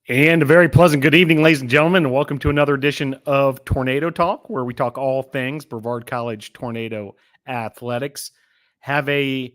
And a very pleasant good evening, ladies and gentlemen, and welcome to another edition of Tornado Talk, where we talk all things Brevard College Tornado athletics. Have a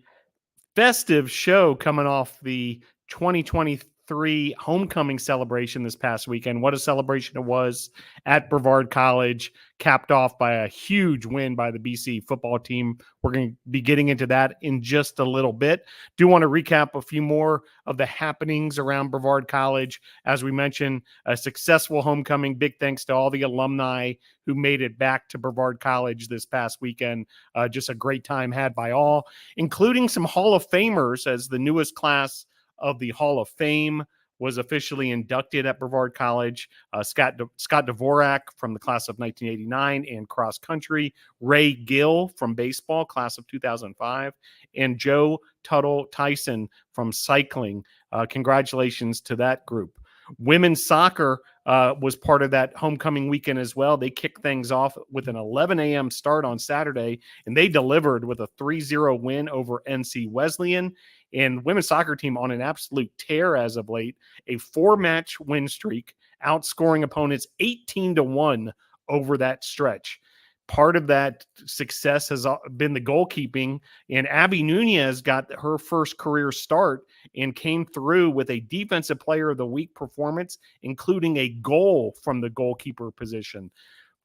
festive show coming off the 2023 homecoming celebration this past weekend. What a celebration it was at Brevard College, capped off by a huge win by the BC football team. We're going to be getting into that in just a little bit. Do want to recap a few more of the happenings around Brevard College. As we mentioned, a successful homecoming. Big thanks to all the alumni who made it back to Brevard College this past weekend. Just a great time had by all, including some Hall of Famers, as the newest class of the Hall of Fame was officially inducted at Brevard College. Scott Dvorak from the class of 1989 and cross country, Ray Gill from baseball, class of 2005, and Joe Tuttle Tyson from cycling. Congratulations to that group. Women's soccer was part of that homecoming weekend as well. They kicked things off with an 11 a.m. start on Saturday, and they delivered with a 3-0 win over NC Wesleyan. And women's soccer team on an absolute tear as of late, a 4-match win streak, outscoring opponents 18-1 over that stretch. Part of that success has been the goalkeeping, and Abbie Nunez got her first career start and came through with a Defensive Player of the Week performance, including a goal from the goalkeeper position.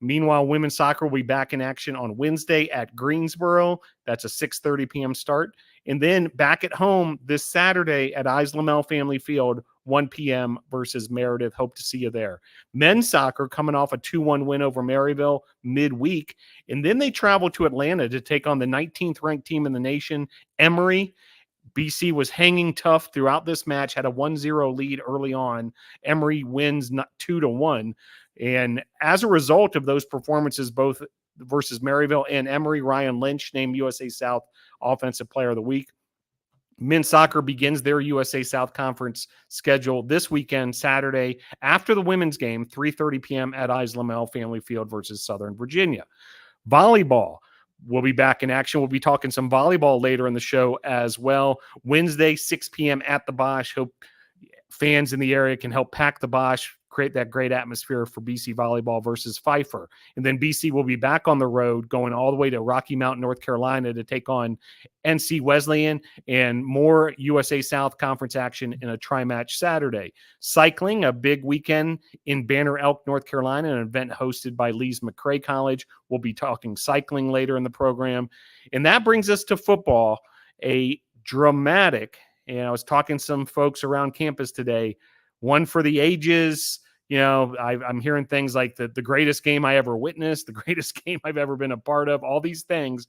Meanwhile, women's soccer will be back in action on Wednesday at Greensboro. That's a 6:30 p.m. start. And then back at home this Saturday at Islamel Family Field, 1 p.m. versus Meredith. Hope to see you there. Men's soccer coming off a 2-1 win over Maryville midweek. And then they travel to Atlanta to take on the 19th ranked team in the nation, Emory. BC was hanging tough throughout this match, had a 1-0 lead early on. Emory wins 2-1. And as a result of those performances, both versus Maryville and Emory, Ryan Lynch named USA South Offensive Player of the Week. Men's soccer begins their USA South Conference schedule this weekend, Saturday, after the women's game, 3:30 p.m. at Islamel Family Field versus Southern Virginia. Volleyball will be back in action. We'll be talking some volleyball later in the show as well. Wednesday, 6 p.m. at the Bosch. Hope fans in the area can help pack the Bosch, create that great atmosphere for BC volleyball versus Pfeiffer. And then BC will be back on the road going all the way to Rocky Mount, North Carolina to take on NC Wesleyan, and more USA South Conference action in a tri-match Saturday. Cycling, a big weekend in Banner Elk, North Carolina, an event hosted by Lee's McRae College. We'll be talking cycling later in the program. And that brings us to football, a dramatic, and I was talking to some folks around campus today, one for the ages. You know, I'm hearing things like the greatest game I ever witnessed, the greatest game I've ever been a part of, all these things.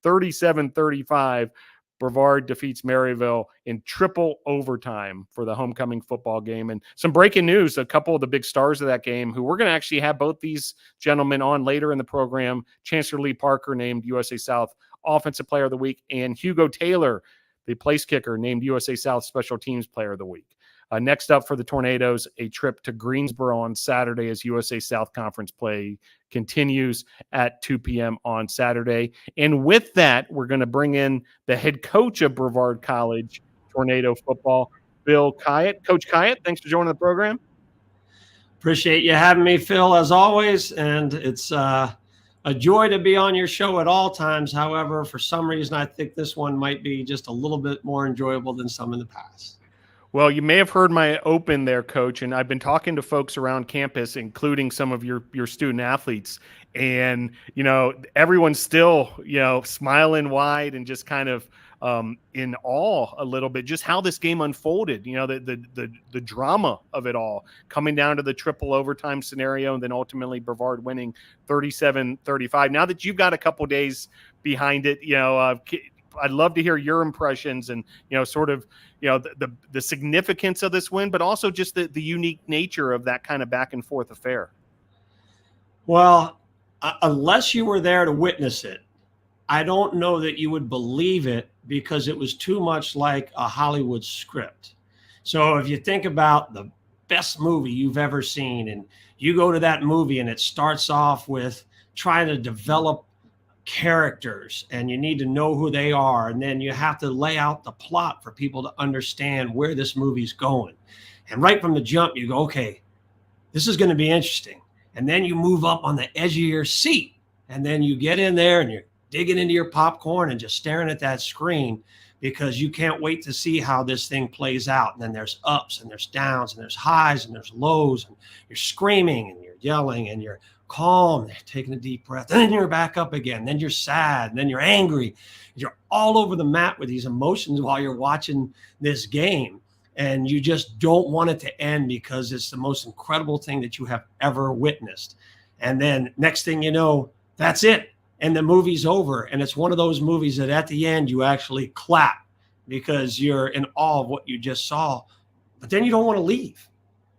37-35, Brevard defeats Maryville in triple overtime for the homecoming football game. And some breaking news, a couple of the big stars of that game, who we're going to actually have both these gentlemen on later in the program. Chancellor Lee Parker named USA South Offensive Player of the Week, and Hugo Taylor, the place kicker, named USA South Special Teams Player of the Week. Next up for the Tornadoes, a trip to Greensboro on Saturday as USA South Conference play continues at 2 p.m. on Saturday. And with that, we're going to bring in the head coach of Brevard College Tornado football, Bill Khayat. Coach Khayat, thanks for joining the program. Appreciate you having me, Phil, as always. And it's a joy to be on your show at all times. However, for some reason, I think this one might be just a little bit more enjoyable than some in the past. Well, you may have heard my open there, Coach, and I've been talking to folks around campus, including some of your student athletes, and, you know, everyone's still, you know, smiling wide and just kind of in awe a little bit, just how this game unfolded, you know, the drama of it all, coming down to the triple overtime scenario, and then ultimately Brevard winning 37-35. Now that you've got a couple days behind it, you know, I'd love to hear your impressions and, you know, sort of, you know, the significance of this win, but also just the unique nature of that kind of back and forth affair. Well, unless you were there to witness it, I don't know that you would believe it, because it was too much like a Hollywood script. So if you think about the best movie you've ever seen, and you go to that movie and it starts off with trying to develop characters, and you need to know who they are. And then you have to lay out the plot for people to understand where this movie's going. And right from the jump, you go, okay, this is going to be interesting. And then you move up on the edge of your seat, and then you get in there and you're digging into your popcorn and just staring at that screen, because you can't wait to see how this thing plays out. And then there's ups and there's downs and there's highs and there's lows, and you're screaming and you're yelling and you're calm, taking a deep breath, and then you're back up again. Then you're sad, and then you're angry. You're all over the map with these emotions while you're watching this game. And you just don't want it to end, because it's the most incredible thing that you have ever witnessed. And then next thing you know, that's it. And the movie's over. And it's one of those movies that at the end, you actually clap because you're in awe of what you just saw. But then you don't want to leave,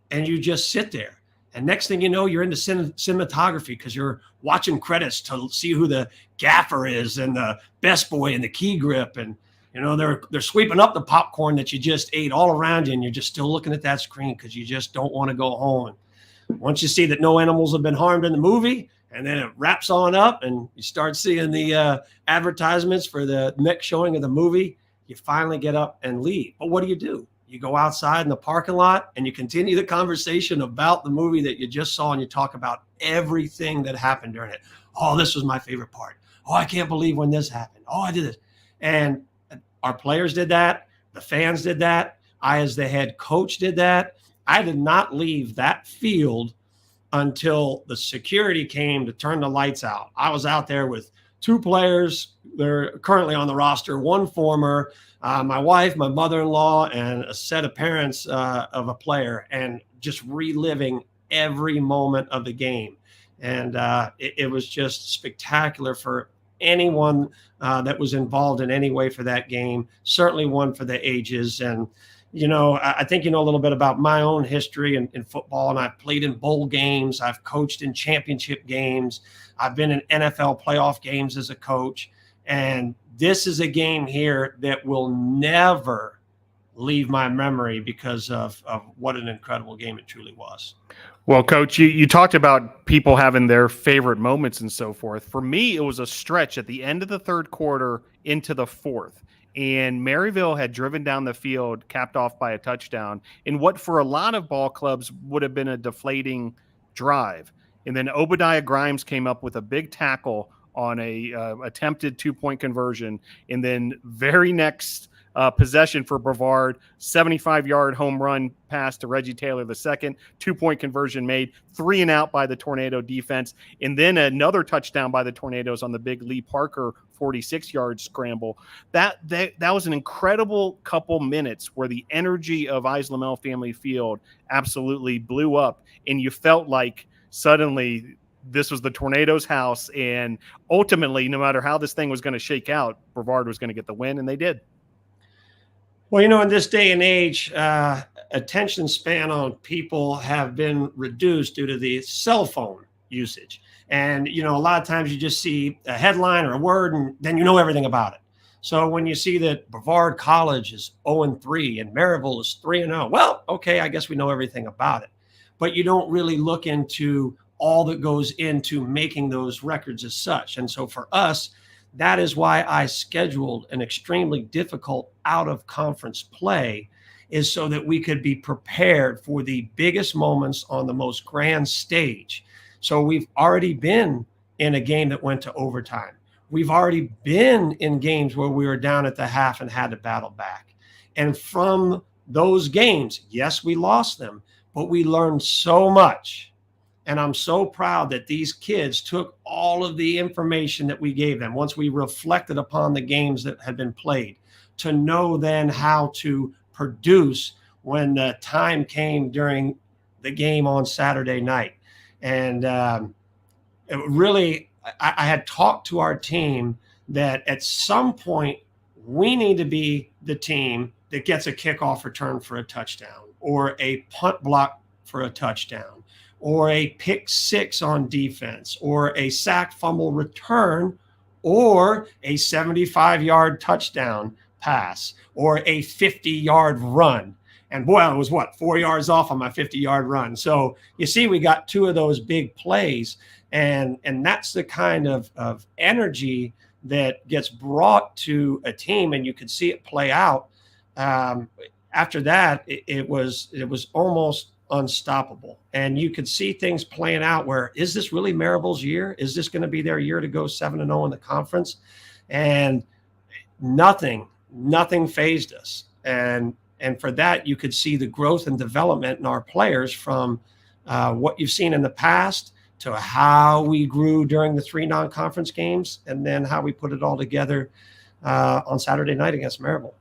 and you just sit there. And next thing you know, you're into cinematography, because you're watching credits to see who the gaffer is and the best boy and the key grip. And you know, they're sweeping up the popcorn that you just ate all around you, and you're just still looking at that screen because you just don't want to go home. And once you see that no animals have been harmed in the movie, and then it wraps on up and you start seeing the advertisements for the next showing of the movie, you finally get up and leave. But what do? You go outside in the parking lot and you continue the conversation about the movie that you just saw, and you talk about everything that happened during it. Oh, this was my favorite part. Oh, I can't believe when this happened. Oh, I did this. And our players did that. The fans did that. I, as the head coach, did that. I did not leave that field until the security came to turn the lights out. I was out there with 2 players. They're currently on the roster, 1 former, my wife, my mother-in-law, and a set of parents of a player, and just reliving every moment of the game. And it was just spectacular for anyone that was involved in any way for that game, certainly one for the ages. And, you know, I think you know a little bit about my own history in football, and I've played in bowl games. I've coached in championship games. I've been in NFL playoff games as a coach. And this is a game here that will never leave my memory because of what an incredible game it truly was. Well, Coach, you talked about people having their favorite moments and so forth. For me, it was a stretch at the end of the third quarter into the fourth. And Maryville had driven down the field, capped off by a touchdown, in what for a lot of ball clubs would have been a deflating drive. And then Obadiah Grimes came up with a big tackle on a attempted 2-point conversion. And then very next possession for Brevard, 75-yard home run pass to Reggie Taylor the second, 2-point conversion made, 3 and out by the Tornado defense, and then another touchdown by the Tornadoes on the big Lee Parker 46-yard scramble. That was an incredible couple minutes where the energy of Islamel Family Field absolutely blew up, and you felt like suddenly this was the Tornadoes' house, and ultimately, no matter how this thing was going to shake out, Brevard was going to get the win, and they did. Well, you know, in this day and age, attention span on people have been reduced due to the cell phone usage. And, you know, a lot of times you just see a headline or a word, and then you know everything about it. So when you see that Brevard College is 0-3 and Maryville is 3-0, well, okay, I guess we know everything about it. But you don't really look into all that goes into making those records as such. And so for us, that is why I scheduled an extremely difficult out-of-conference play, is so that we could be prepared for the biggest moments on the most grand stage. So we've already been in a game that went to overtime. We've already been in games where we were down at the half and had to battle back. And from those games, yes, we lost them, but we learned so much. And I'm so proud that these kids took all of the information that we gave them once we reflected upon the games that had been played, to know then how to produce when the time came during the game on Saturday night. And it really, I had talked to our team that at some point we need to be the team that gets a kickoff return for a touchdown, or a punt block for a touchdown, or a pick six on defense, or a sack fumble return, or a 75-yard touchdown pass, or a 50-yard run. And boy, I was 4 yards off on my 50-yard run. So you see, we got 2 of those big plays, and that's the kind of energy that gets brought to a team, and you could see it play out. After that, it was almost unstoppable, and you could see things playing out where, is this really Maribel's year? Is this going to be their year to go 7-0 in the conference? And nothing fazed us. And for that, you could see the growth and development in our players from what you've seen in the past to how we grew during the 3 non-conference games, and then how we put it all together on Saturday night against Maribel.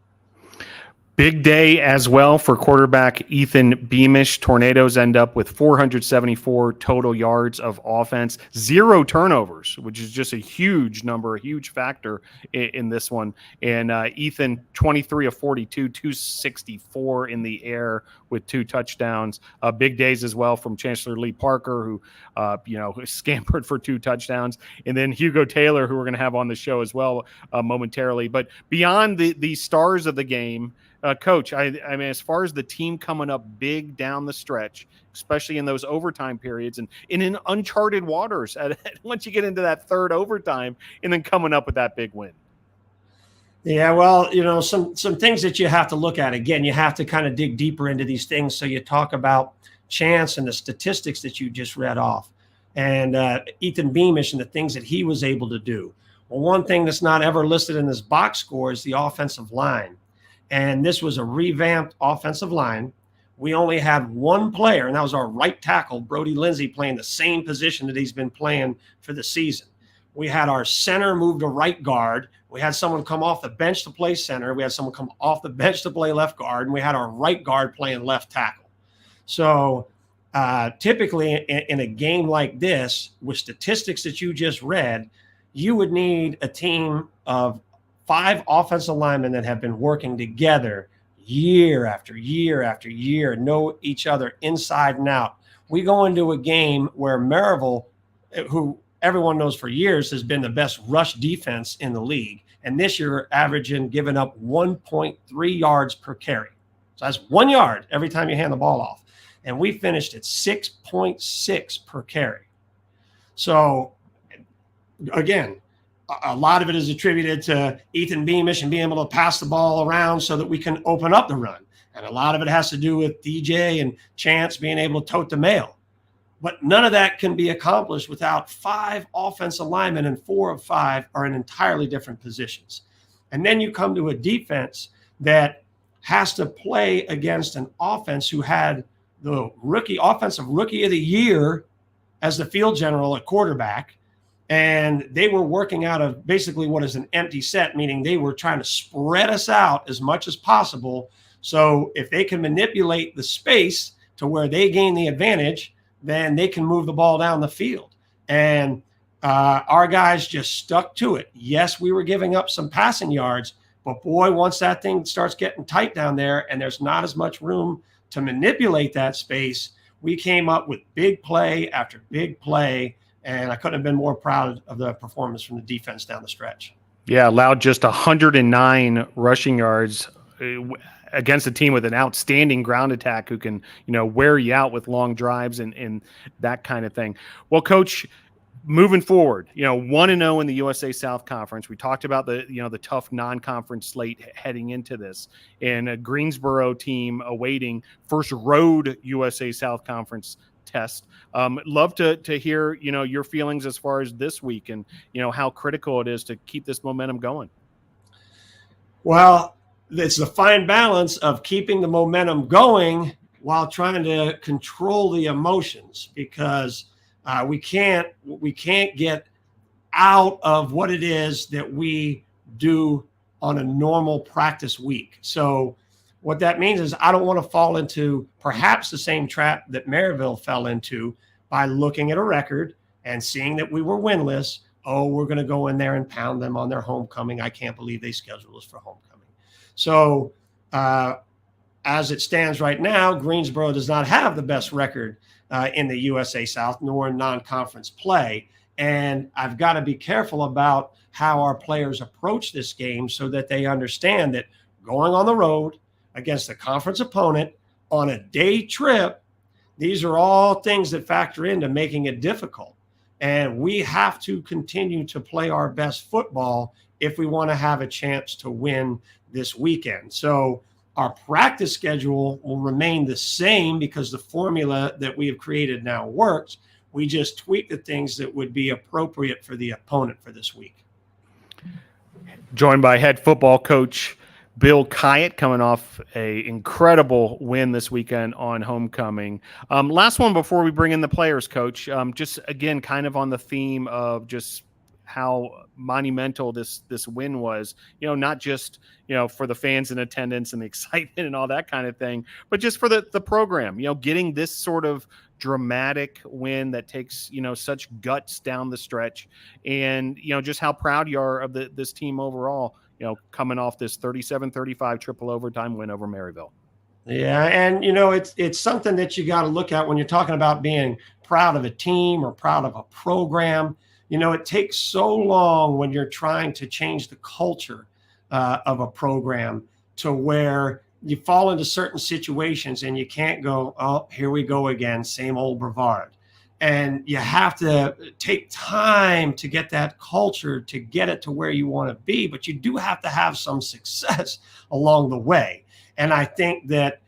Big day as well for quarterback Ethan Beamish. Tornadoes end up with 474 total yards of offense, 0 turnovers, which is just a huge number, a huge factor in this one. And Ethan, 23 of 42, 264 in the air with 2 touchdowns. Big days as well from Chancellor Lee Parker, who scampered for 2 touchdowns, and then Hugo Taylor, who we're going to have on the show as well momentarily. But beyond the stars of the game, Coach, I mean, as far as the team coming up big down the stretch, especially in those overtime periods and in uncharted waters, once you get into that 3rd overtime, and then coming up with that big win. Yeah, well, some things that you have to look at. Again, you have to kind of dig deeper into these things. So you talk about Chance and the statistics that you just read off, and Ethan Beamish and the things that he was able to do. Well, one thing that's not ever listed in this box score is the offensive line. And this was a revamped offensive line. We only had 1 player, and that was our right tackle, Brody Lindsay, playing the same position that he's been playing for the season. We had our center move to right guard. We had someone come off the bench to play center. We had someone come off the bench to play left guard. And we had our right guard playing left tackle. So typically in a game like this, with statistics that you just read, you would need a team of 5 offensive linemen that have been working together year after year after year, know each other inside and out. We go into a game where Maribel, who everyone knows for years has been the best rush defense in the league, and this year averaging giving up 1.3 yards per carry. So that's 1 yard every time you hand the ball off. And we finished at 6.6 per carry. So again, a lot of it is attributed to Ethan Beamish and being able to pass the ball around so that we can open up the run. And a lot of it has to do with DJ and Chance being able to tote the mail. But none of that can be accomplished without 5 offensive linemen, and 4 of 5 are in entirely different positions. And then you come to a defense that has to play against an offense who had the offensive rookie of the year as the field general at quarterback. And they were working out of basically what is an empty set, meaning they were trying to spread us out as much as possible. So if they can manipulate the space to where they gain the advantage, then they can move the ball down the field. And our guys just stuck to it. Yes, we were giving up some passing yards, but boy, once that thing starts getting tight down there and there's not as much room to manipulate that space, we came up with big play after big play. And I couldn't have been more proud of the performance from the defense down the stretch. Yeah, allowed just 109 rushing yards against a team with an outstanding ground attack who can, wear you out with long drives and that kind of thing. Well, Coach, moving forward, 1-0 in the USA South Conference. We talked about the tough non-conference slate heading into this, and a Greensboro team awaiting first road USA South Conference test. Love to hear your feelings as far as this week and how critical it is to keep this momentum going. Well, it's the fine balance of keeping the momentum going while trying to control the emotions, because we can't get out of what it is that we do on a normal practice week. So what that means is I don't want to fall into perhaps the same trap that Maryville fell into by looking at a record and seeing that we were winless. Oh, we're going to go in there and pound them on their homecoming. I can't believe they scheduled us for homecoming. So as it stands right now, Greensboro does not have the best record in the USA South, nor in non-conference play. And I've got to be careful about how our players approach this game so that they understand that going on the road against a conference opponent on a day trip, these are all things that factor into making it difficult. And we have to continue to play our best football if we want to have a chance to win this weekend. So our practice schedule will remain the same because the formula that we have created now works. We just tweak the things that would be appropriate for the opponent for this week. Joined by head football coach Bill Khayat, coming off a incredible win this weekend on homecoming. Last one before we bring in the players, Coach. Just again, kind of on the theme of just how monumental this win was. Not just for the fans in attendance and the excitement and all that kind of thing, but just for the program. Getting this sort of dramatic win that takes such guts down the stretch, and just how proud you are of this team overall. Coming off this 37-35 triple overtime win over Maryville. Yeah, and it's something that you got to look at when you're talking about being proud of a team or proud of a program. It takes so long when you're trying to change the culture of a program to where you fall into certain situations and you can't go, oh, here we go again, same old Brevard. And you have to take time to get that culture, to get it to where you want to be. But you do have to have some success along the way. And I think that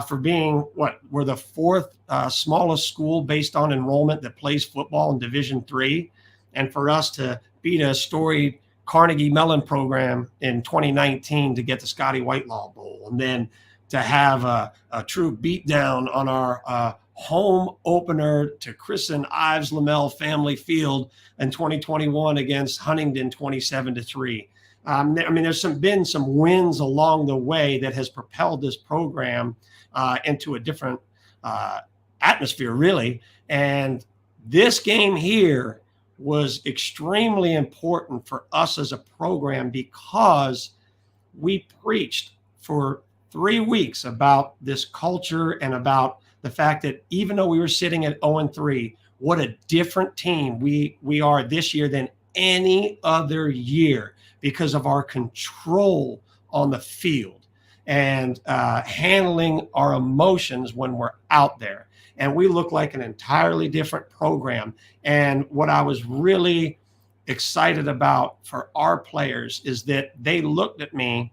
for being we're the fourth smallest school based on enrollment that plays football in Division III. And for us to beat a storied Carnegie Mellon program in 2019 to get the Scotty Whitelaw Bowl, and then to have a true beatdown on our home opener to christen Ives Lamel Family Field in 2021 against Huntingdon 27-3. There's been some wins along the way that has propelled this program into a different atmosphere, really. And this game here was extremely important for us as a program because we preached for 3 weeks about this culture and about the fact that even though we were sitting at 0-3, what a different team we are this year than any other year because of our control on the field and handling our emotions when we're out there. And we look like an entirely different program. And what I was really excited about for our players is that they looked at me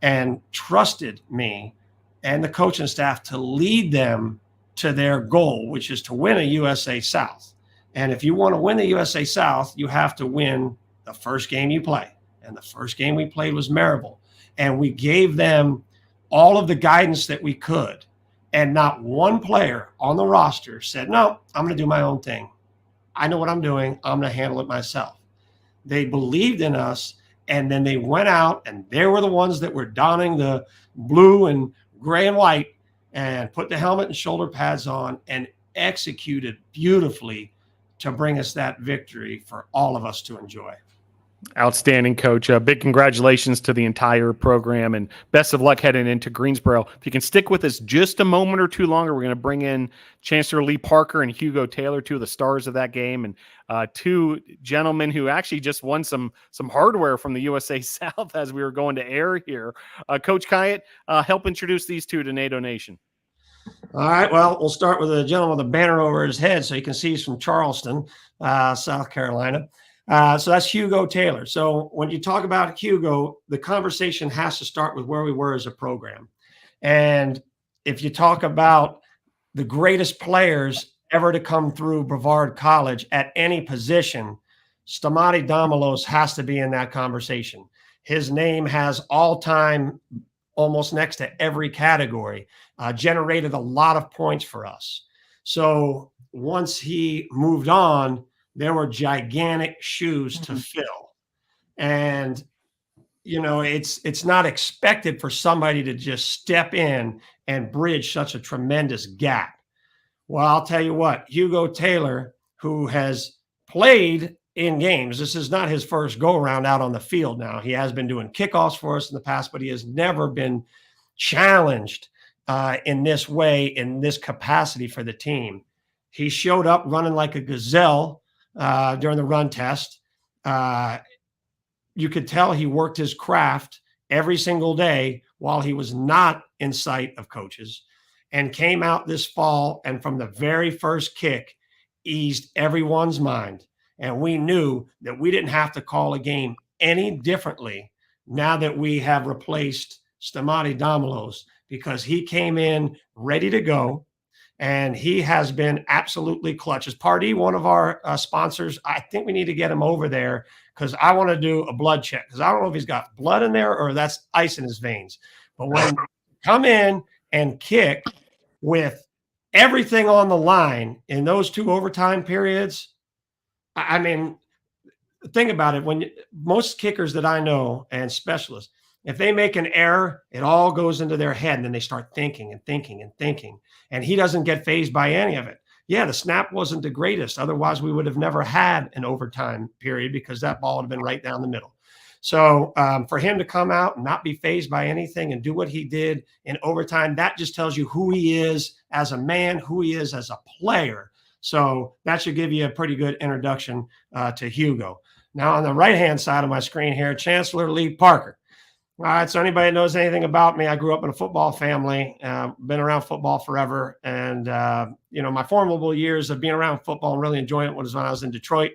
and trusted me and the coaching staff to lead them to their goal, which is to win a USA South. And if you want to win the USA South, you have to win the first game you play. And the first game we played was Maryville. And we gave them all of the guidance that we could. And not one player on the roster said, no, I'm going to do my own thing. I know what I'm doing. I'm going to handle it myself. They believed in us. And then they went out and they were the ones that were donning the blue and gray and white and put the helmet and shoulder pads on and executed beautifully to bring us that victory for all of us to enjoy. Outstanding, Coach. Big congratulations to the entire program and best of luck heading into Greensboro. If you can stick with us just a moment or two longer, we're going to bring in Chancellor Lee Parker and Hugo Taylor, two of the stars of that game, and two gentlemen who actually just won some hardware from the USA South as we were going to air here. Coach Khayat, help introduce these two to NATO Nation. All right, well, we'll start with the gentleman with a banner over his head so you can see he's from Charleston, South Carolina. So that's Hugo Taylor. So when you talk about Hugo, the conversation has to start with where we were as a program. And if you talk about the greatest players ever to come through Brevard College at any position, Stamati Damalos has to be in that conversation. His name has all-time almost next to every category, generated a lot of points for us. So once he moved on, there were gigantic shoes to fill. And, it's not expected for somebody to just step in and bridge such a tremendous gap. Well, I'll tell you what, Hugo Taylor, who has played in games, this is not his first go around out on the field now. He has been doing kickoffs for us in the past, but he has never been challenged in this way, in this capacity for the team. He showed up running like a gazelle during the run test. You could tell he worked his craft every single day while he was not in sight of coaches. and came out this fall, and from the very first kick, eased everyone's mind. And we knew that we didn't have to call a game any differently now that we have replaced Stamati Damalos, because he came in ready to go. And he has been absolutely clutch. Is Parde one of our sponsors? I think we need to get him over there because I want to do a blood check, because I don't know if he's got blood in there or that's ice in his veins. But when come in and kick with everything on the line in those 2 overtime periods, I mean, think about it. When most kickers that I know and specialists, if they make an error, it all goes into their head, and then they start thinking and thinking and thinking. And he doesn't get fazed by any of it. Yeah, the snap wasn't the greatest. Otherwise, we would have never had an overtime period, because that ball would have been right down the middle. So for him to come out and not be fazed by anything and do what he did in overtime, that just tells you who he is as a man, who he is as a player. So that should give you a pretty good introduction to Hugo. Now, on the right-hand side of my screen here, Chancellor Lee Parker. All right, so anybody that knows anything about me, I grew up in a football family, been around football forever. And, my formidable years of being around football and really enjoying it was when I was in Detroit,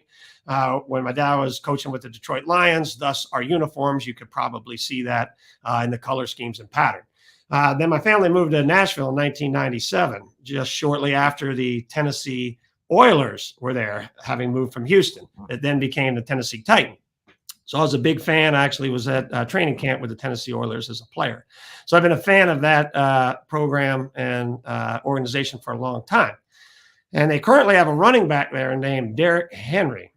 when my dad was coaching with the Detroit Lions. Thus, our uniforms, you could probably see that in the color schemes and pattern. Then my family moved to Nashville in 1997, just shortly after the Tennessee Oilers were there, having moved from Houston. It then became the Tennessee Titans. So I was a big fan. I actually was at training camp with the Tennessee Oilers as a player. So I've been a fan of that program and organization for a long time. And they currently have a running back there named Derrick Henry.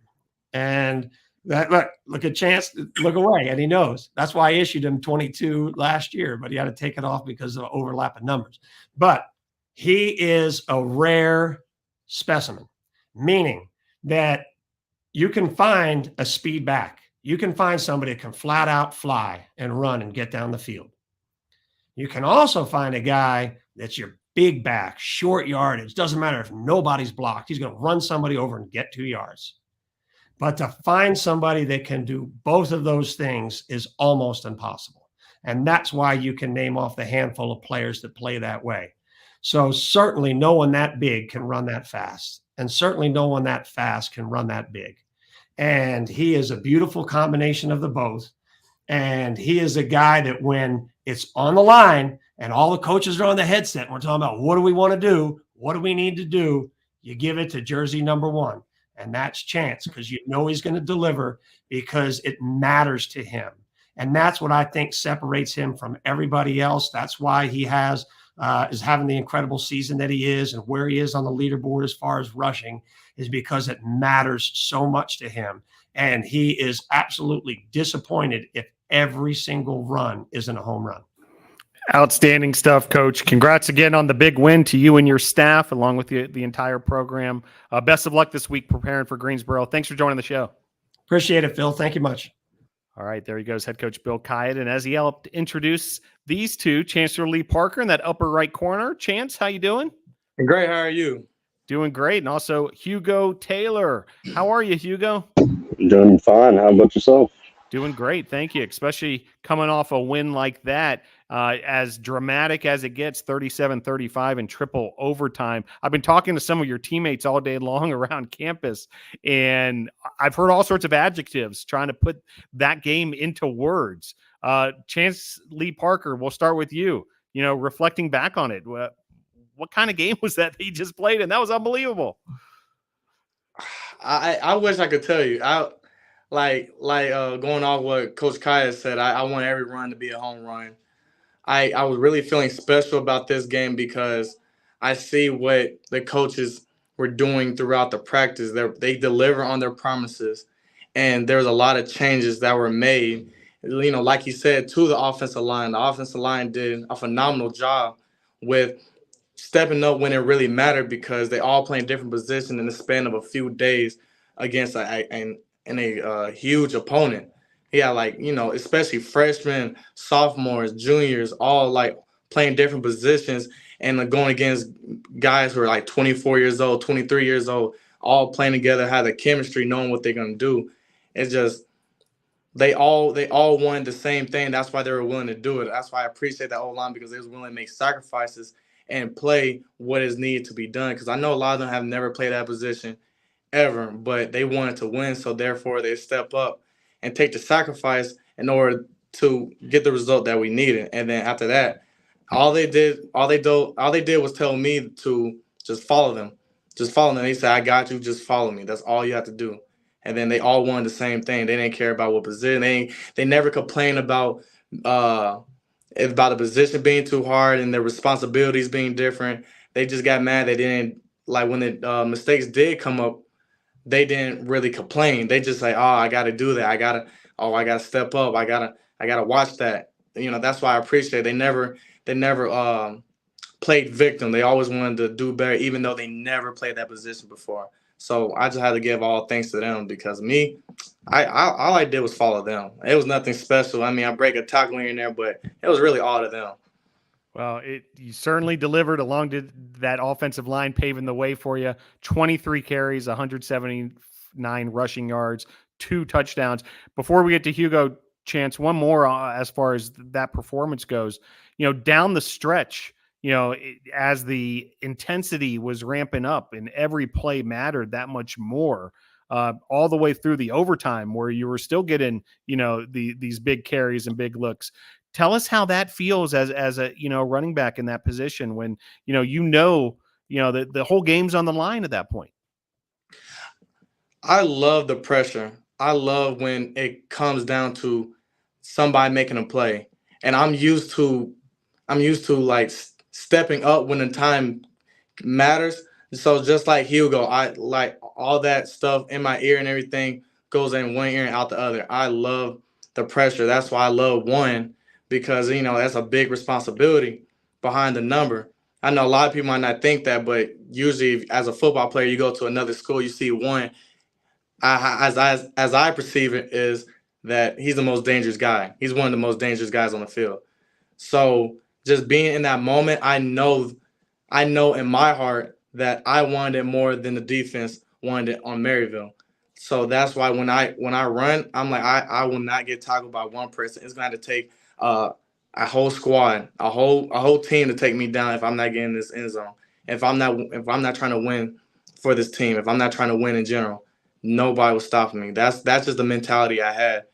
And that, look at Chance, look away, and he knows. That's why I issued him 22 last year, but he had to take it off because of overlap of numbers. But he is a rare specimen, meaning that you can find a speed back. You can find somebody that can flat out fly and run and get down the field. You can also find a guy that's your big back, short yardage. Doesn't matter if nobody's blocked. He's going to run somebody over and get 2 yards. But to find somebody that can do both of those things is almost impossible. And that's why you can name off the handful of players that play that way. So certainly no one that big can run that fast. And certainly no one that fast can run that big. And he is a beautiful combination of the both. And he is a guy that when it's on the line and all the coaches are on the headset, and we're talking about what do we want to do? What do we need to do? You give it to jersey number 1. And that's Chance, because you know he's going to deliver because it matters to him. And that's what I think separates him from everybody else. That's why he is having the incredible season that he is, and where he is on the leaderboard as far as rushing is because it matters so much to him. And he is absolutely disappointed if every single run isn't a home run. Outstanding stuff, Coach. Congrats again on the big win to you and your staff, along with the entire program. Best of luck this week preparing for Greensboro. Thanks for joining the show. Appreciate it, Phil. Thank you much. All right, there he goes, head coach Bill Khayat. And as he helped introduce these two, Chancellor Lee Parker in that upper right corner. Chance, how you doing? Great. How are you? Doing great. And also Hugo Taylor. How are you, Hugo? Doing fine. How about yourself? Doing great. Thank you. Especially coming off a win like that, as dramatic as it gets, 37-35 in triple overtime. I've been talking to some of your teammates all day long around campus, and I've heard all sorts of adjectives trying to put that game into words. Chance Lee Parker, we'll start with you. Reflecting back on it, what kind of game was that he just played? And that was unbelievable. I wish I could tell you. Going off what Coach Khayat said, I want every run to be a home run. I was really feeling special about this game because I see what the coaches were doing throughout the practice. They deliver on their promises, and there's a lot of changes that were made. Like you said, to the offensive line. The offensive line did a phenomenal job with stepping up when it really mattered because they all play in different positions in the span of a few days against a huge opponent. Yeah, especially freshmen, sophomores, juniors, all playing different positions and going against guys who are 24 years old, 23 years old, all playing together, have the chemistry, knowing what they're gonna do. It's just they all wanted the same thing. That's why they were willing to do it. That's why I appreciate that O-line, because they was willing to make sacrifices and play what is needed to be done. Because I know a lot of them have never played that position ever, but they wanted to win, so therefore they step up and take the sacrifice in order to get the result that we needed. And then after that, all they did was tell me to just follow them. Just follow them. They said, I got you, just follow me. That's all you have to do. And then they all wanted the same thing. They didn't care about what position. They never complained uh about the position being too hard and their responsibilities being different. They just got mad. They didn't like when the mistakes did come up. They didn't really complain. They just say, "Oh, I got to do that. I gotta step up. I gotta watch that." That's why I appreciate it. They never played victim. They always wanted to do better, even though they never played that position before. So I just had to give all thanks to them because me, I all I did was follow them. It was nothing special. I mean, I break a tackle here and there, but it was really all to them. Well, you certainly delivered along to that offensive line, paving the way for you. 23 carries, 179 rushing yards, 2 touchdowns. Before we get to Hugo, Chance, one more as far as that performance goes. Down the stretch, as the intensity was ramping up and every play mattered that much more, all the way through the overtime where you were still getting, these big carries and big looks. Tell us how that feels as a running back in that position when the whole game's on the line at that point. I love the pressure. I love when it comes down to somebody making a play, and I'm used to like stepping up when the time matters. So just like Hugo, I like all that stuff in my ear and everything goes in one ear and out the other. I love the pressure. That's why I love one because that's a big responsibility behind the number. I know a lot of people might not think that, but usually as a football player, you go to another school, you see one. As I perceive it, is that he's the most dangerous guy. He's one of the most dangerous guys on the field. So just being in that moment, I know in my heart that I wanted it more than the defense wanted it on Maryville. So that's why when I run, I'm like I will not get tackled by one person. It's gonna have to take a whole squad, a whole team to take me down if I'm not getting this end zone. If I'm not trying to win for this team, if I'm not trying to win in general, nobody will stop me. That's just the mentality I had.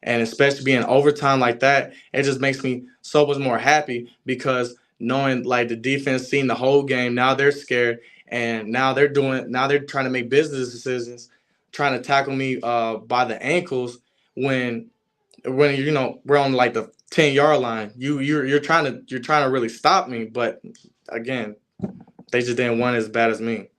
And especially being overtime like that, it just makes me so much more happy because knowing like the defense seeing the whole game, now they're scared and now they're trying to make business decisions, trying to tackle me by the ankles when we're on like the 10-yard line. You're trying to really stop me, but again, they just didn't want it as bad as me.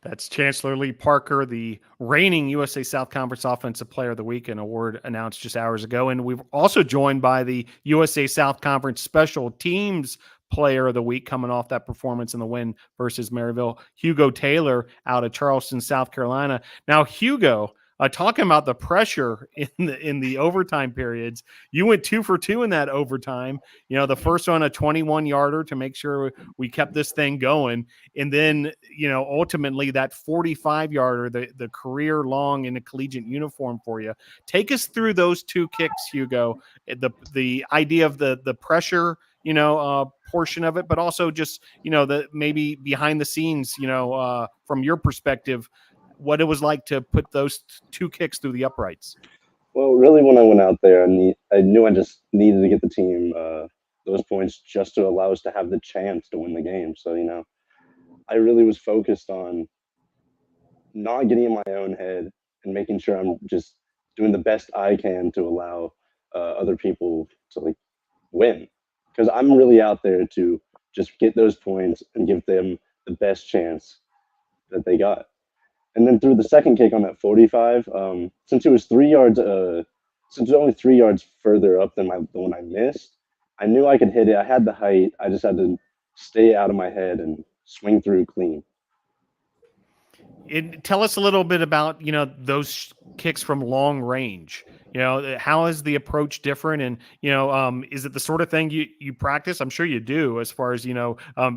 That's Chancellor Lee Parker, the reigning USA South Conference Offensive Player of the Week, an award announced just hours ago. And we've also joined by the USA South Conference Special Teams Player of the Week coming off that performance in the win versus Maryville, Hugo Taylor out of Charleston, South Carolina. Now, Hugo, talking about the pressure in the overtime periods, you went 2 for 2 in that overtime. The first one, a 21-yarder to make sure we kept this thing going. And then, ultimately that 45-yarder, the career long in a collegiate uniform for you. Take us through those 2 kicks, Hugo, the idea of the pressure, portion of it, but also just, the maybe behind the scenes, from your perspective, what it was like to put those 2 kicks through the uprights. Well, really, when I went out there, I knew I just needed to get the team those points just to allow us to have the chance to win the game. So, I really was focused on not getting in my own head and making sure I'm just doing the best I can to allow other people to like win. Because I'm really out there to just get those points and give them the best chance that they got. And then through the second kick on that 45, since it was 3 yards, since it was only 3 yards further up than the one I missed, I knew I could hit it. I had the height. I just had to stay out of my head and swing through clean. Tell us a little bit about, those kicks from long range. How is the approach different? And, is it the sort of thing you practice? I'm sure you do, as far as,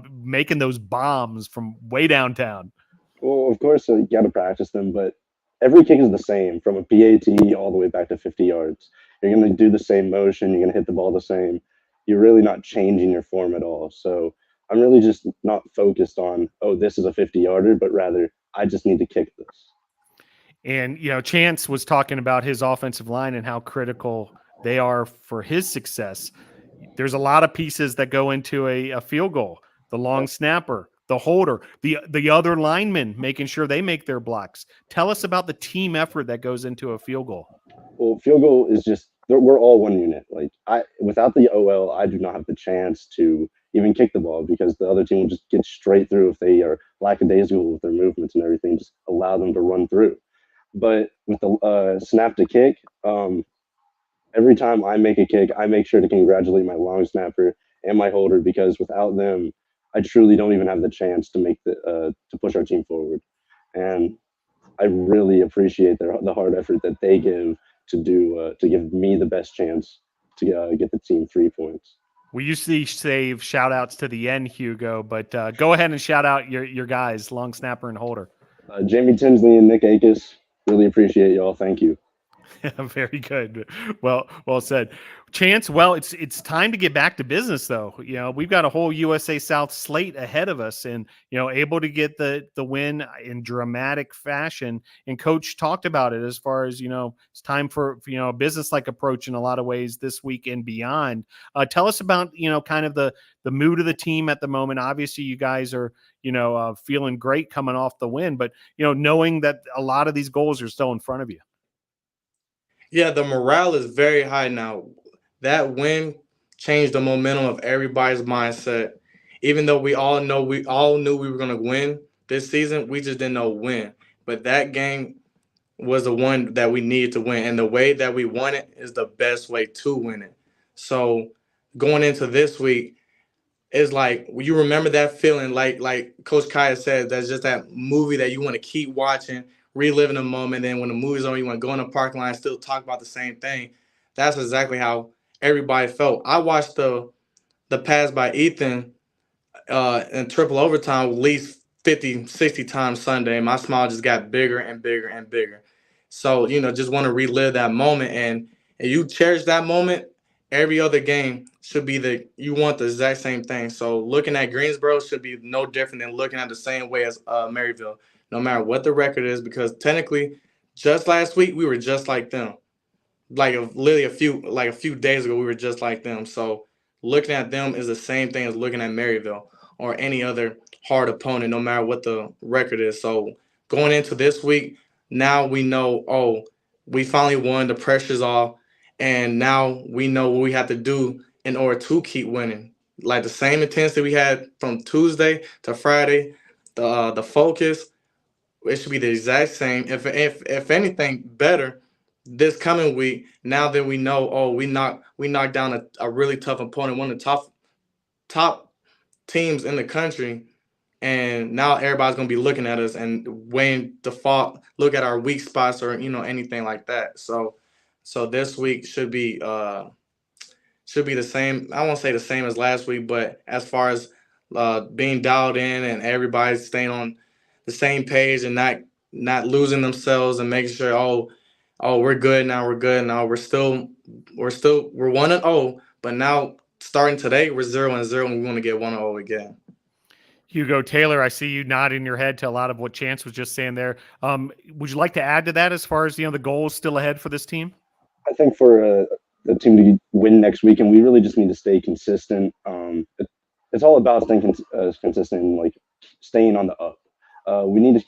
making those bombs from way downtown. Well, of course, you got to practice them, but every kick is the same from a PAT all the way back to 50 yards. You're going to do the same motion. You're going to hit the ball the same. You're really not changing your form at all. So I'm really just not focused on, oh, this is a 50-yarder, but rather I just need to kick this. And, Chance was talking about his offensive line and how critical they are for his success. There's a lot of pieces that go into a field goal: the long snapper, the holder, the other linemen, making sure they make their blocks. Tell us about the team effort that goes into a field goal. Well, field goal is just, we're all one unit. Like, without the OL, I do not have the chance to even kick the ball because the other team will just get straight through if they are lackadaisical with their movements and everything. Just allow them to run through. But with the snap to kick, every time I make a kick, I make sure to congratulate my long snapper and my holder, because without them, I truly don't even have the chance to make to push our team forward. And I really appreciate the hard effort that they give to give me the best chance to get the team 3 points. We usually save shout outs to the end, Hugo, but go ahead and shout out your guys, long snapper and holder. Jamie Tinsley and Nick Akis, really appreciate y'all. Thank you. Very good. Well said. Chance, well, it's time to get back to business, though. We've got a whole USA South slate ahead of us, and able to get the win in dramatic fashion. And Coach talked about it as far as it's time for a business-like approach in a lot of ways this week and beyond. Tell us about kind of the mood of the team at the moment. Obviously, you guys are feeling great coming off the win, but knowing that a lot of these goals are still in front of you. Yeah, the morale is very high now. That win changed the momentum of everybody's mindset. Even though we all knew we were going to win this season, we just didn't know when. But that game was the one that we needed to win. And the way that we won it is the best way to win it. So going into this week, it's like, you remember that feeling, like Coach Khayat said, that's just that movie that you want to keep watching, reliving the moment. And when the movie's on, you want to go in the parking lot and still talk about the same thing. That's exactly how everybody felt. I watched the pass by Ethan in triple overtime at least 50, 60 times Sunday. My smile just got bigger and bigger and bigger. So, just want to relive that moment. And you cherish that moment. Every other game should be you want the exact same thing. So looking at Greensboro should be no different than looking at the same way as Maryville, no matter what the record is, because technically just last week we were just like them. Literally a few days ago we were just like them. So looking at them is the same thing as looking at Maryville or any other hard opponent, no matter what the record is. So going into this week, now we know, we finally won, the pressure's off. And now we know what we have to do in order to keep winning. Like the same intensity we had from Tuesday to Friday, the focus, it should be the exact same. If anything, better this coming week. Now that we know, we knocked down a really tough opponent, one of the top teams in the country, and now everybody's gonna be looking at us and weighing look at our weak spots or anything like that. So this week should be the same. I won't say the same as last week, but as far as being dialed in and everybody staying on the same page and not losing themselves and making sure we're good now, we're 1-0, but now starting today we're 0-0 and we want to get 1-0 again. Hugo, Taylor, I see you nodding your head to a lot of what Chance was just saying there. Would you like to add to that as far as the goals still ahead for this team? I think for the team to win next week, and we really just need to stay consistent. It's all about staying consistent and staying on the up. We need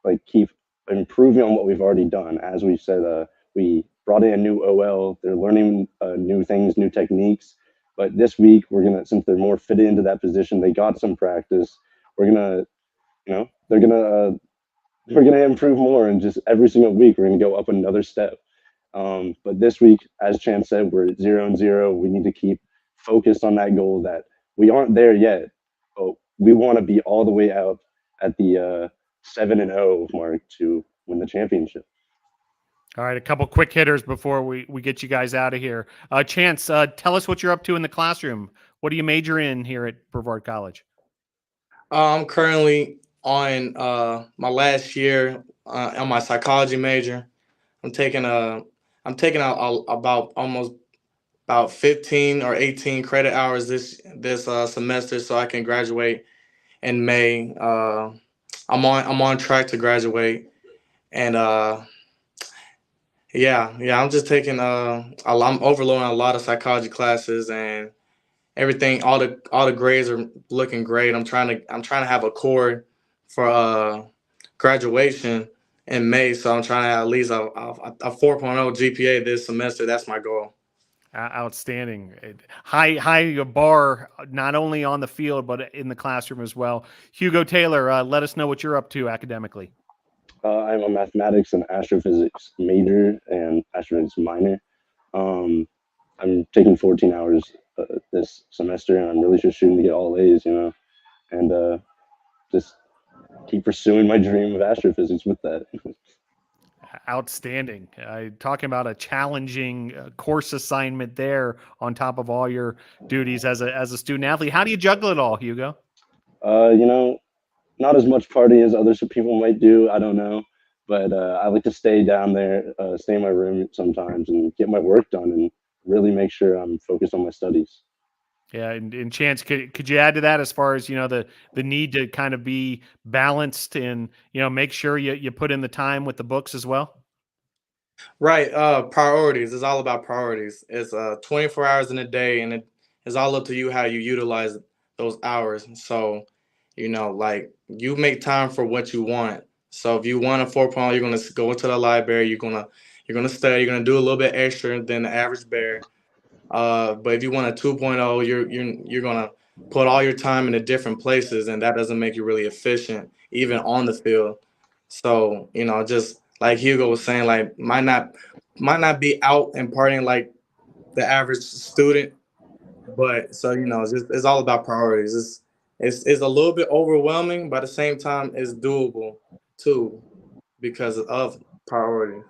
to keep improving on what we've already done. As we said, we brought in a new OL. They're learning new things, new techniques. But this week, since they're more fitted into that position, they got some practice. We're gonna improve more, and just every single week we're gonna go up another step. But this week, as Chance said, we're 0-0. We need to keep focused on that goal that we aren't there yet, but we want to be all the way out at the 7-0 mark to win the championship. All right, a couple quick hitters before we get you guys out of here. Chance, tell us what you're up to in the classroom. What do you major in here at Brevard College? I'm currently on my last year on my psychology major. I'm taking about almost about 15 or 18 credit hours this semester, so I can graduate in May. I'm on track to graduate, and yeah, I'm just taking I'm overloading a lot of psychology classes and everything. All the grades are looking great. I'm trying to have a core for graduation in May, so I'm trying to have at least a 4.0 GPA this semester. That's my goal. Outstanding. High bar, not only on the field, but in the classroom as well. Hugo Taylor, let us know what you're up to academically. I'm a mathematics and astrophysics major and astrophysics minor. Um, I'm taking 14 hours this semester, and I'm really just shooting to get all A's, and just keep pursuing my dream of astrophysics with that. Outstanding. Talking about a challenging course assignment there on top of all your duties as a student athlete. How do you juggle it all, Hugo? Not as much party as other people might do. I don't know, but I like to stay down there, stay in my room sometimes, and get my work done, and really make sure I'm focused on my studies. Yeah, and Chance, could you add to that as far as the need to kind of be balanced and make sure you put in the time with the books as well? Right. Priorities. It's all about priorities. It's 24 hours in a day, and it's all up to you how you utilize those hours. So, like you make time for what you want. So if you want a 4.0, you're gonna go into the library. You're gonna study. You're gonna do a little bit extra than the average bear. But if you want a 2.0, you're gonna put all your time into different places, and that doesn't make you really efficient, even on the field. So just like Hugo was saying, like might not be out and partying like the average student, but so it's all about priorities. It's a little bit overwhelming, but at the same time, it's doable too because of priority.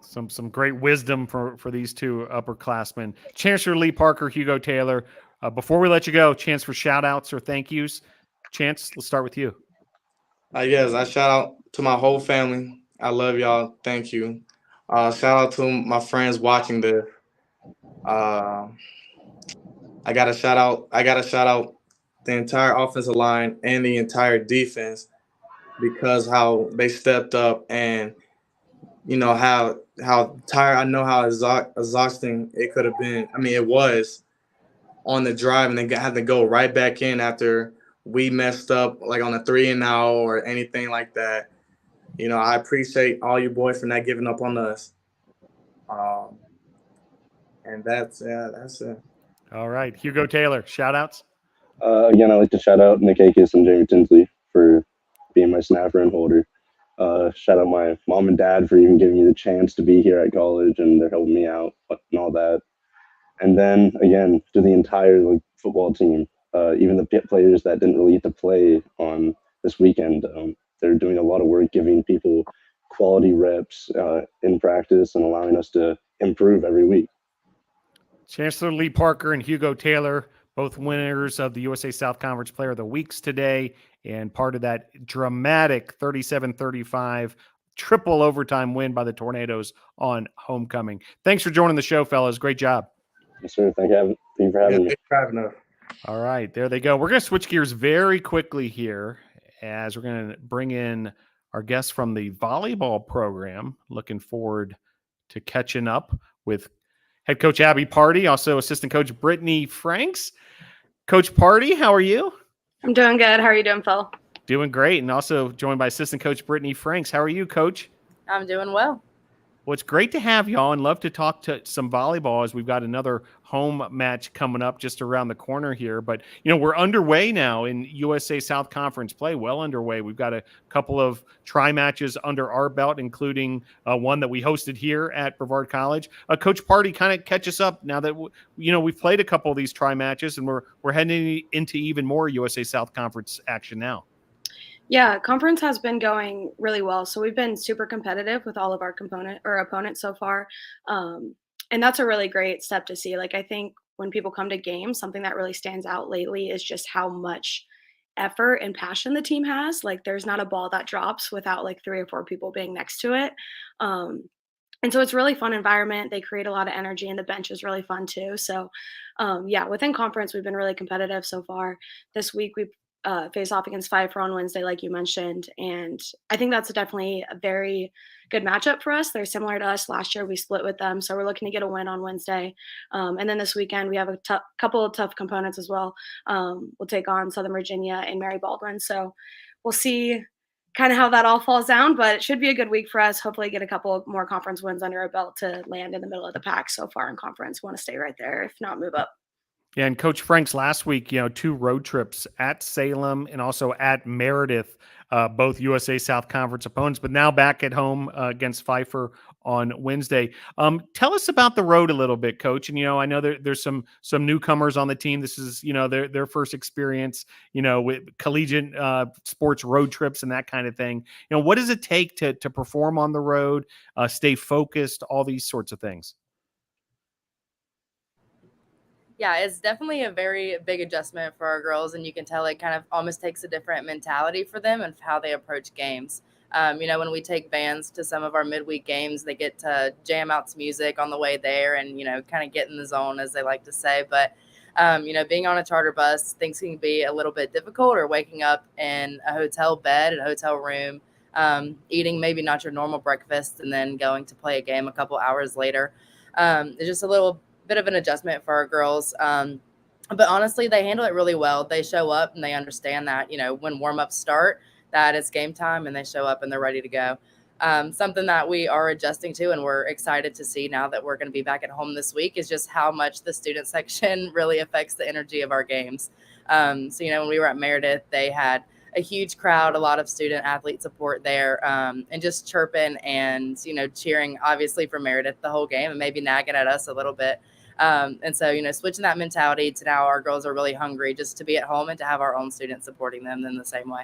Some great wisdom for these two upperclassmen, Chancellor Lee Parker, Hugo Taylor. Before we let you go, chance for shout outs or thank yous. Chance, let's start with you. Yes, I shout out to my whole family. I love y'all. Thank you. Shout out to my friends watching this. Uh, I gotta shout out the entire offensive line and the entire defense because how they stepped up and how tired. I know how exhausting it could have been. I mean, it was on the drive, and they had to go right back in after we messed up, like on a 3-and-out or anything like that. I appreciate all you boys for not giving up on us. Um, and that's it. All right, Hugo Taylor, shout outs. Again, I'd like to shout out Nick Akis and Jamie Tinsley for being my snapper and holder. Shout out my mom and dad for even giving me the chance to be here at college, and they're helping me out and all that. And then again, to the entire football team, even the players that didn't really get to play on this weekend, they're doing a lot of work giving people quality reps in practice and allowing us to improve every week. Chancellor Lee Parker and Hugo Taylor, both winners of the USA South Conference Player of the Weeks today, and part of that dramatic 37-35 triple overtime win by the Tornadoes on homecoming. Thanks for joining the show, fellas. Great job. Yes, sir. Thank you for having me. Thanks for having us. All right, there they go. We're going to switch gears very quickly here as we're going to bring in our guests from the volleyball program. Looking forward to catching up with head coach Abbie Parde, also assistant coach Brittany Franks. Coach Parde, how are you? I'm doing good. How are you doing, Phil? Doing great. And also joined by assistant coach Brittany Franks. How are you, coach? I'm doing well. Well, it's great to have y'all and love to talk to some volleyball as we've got another home match coming up just around the corner here. But, we're underway now in USA South Conference play, well underway. We've got a couple of tri-matches under our belt, including one that we hosted here at Brevard College. Coach Parde, kind of catch us up now that, we've played a couple of these tri-matches and we're heading into even more USA South Conference action now. Yeah, conference has been going really well. So we've been super competitive with all of our opponents so far. And that's a really great step to see. Like, I think when people come to games, something that really stands out lately is just how much effort and passion the team has. Like, there's not a ball that drops without like 3 or 4 people being next to it. And so it's really fun environment. They create a lot of energy, and the bench is really fun too. So, yeah, within conference, we've been really competitive so far. This week, we face off against Pfeiffer on Wednesday, like you mentioned, and I think that's definitely a very good matchup for us. They're similar to us. Last year, we split with them, so we're looking to get a win on Wednesday. And then this weekend, we have a couple of tough components as well. We'll take on Southern Virginia and Mary Baldwin. So we'll see kind of how that all falls down, but it should be a good week for us. Hopefully get a couple more conference wins under our belt to land in the middle of the pack so far in conference. Want to stay right there, if not move up. Yeah, and Coach Franks last week, 2 road trips at Salem and also at Meredith, both USA South Conference opponents, but now back at home against Pfeiffer on Wednesday. Tell us about the road a little bit, Coach. And I know there's some newcomers on the team. This is their first experience, with collegiate sports road trips and that kind of thing. What does it take to perform on the road, stay focused, all these sorts of things? Yeah, it's definitely a very big adjustment for our girls, and you can tell it kind of almost takes a different mentality for them and how they approach games. When we take bands to some of our midweek games, they get to jam out some music on the way there and, kind of get in the zone, as they like to say. But, being on a charter bus, things can be a little bit difficult, or waking up in a hotel bed, in a hotel room, eating maybe not your normal breakfast, and then going to play a game a couple hours later. It's just a little bit of an adjustment for our girls. But honestly, they handle it really well. They show up and they understand that, when warm-ups start, that it's game time, and they show up and they're ready to go. Something that we are adjusting to and we're excited to see now that we're going to be back at home this week is just how much the student section really affects the energy of our games. When we were at Meredith, they had a huge crowd, a lot of student athlete support there, and just chirping and, cheering, obviously, for Meredith the whole game and maybe nagging at us a little bit. And so, switching that mentality to now our girls are really hungry just to be at home and to have our own students supporting them in the same way.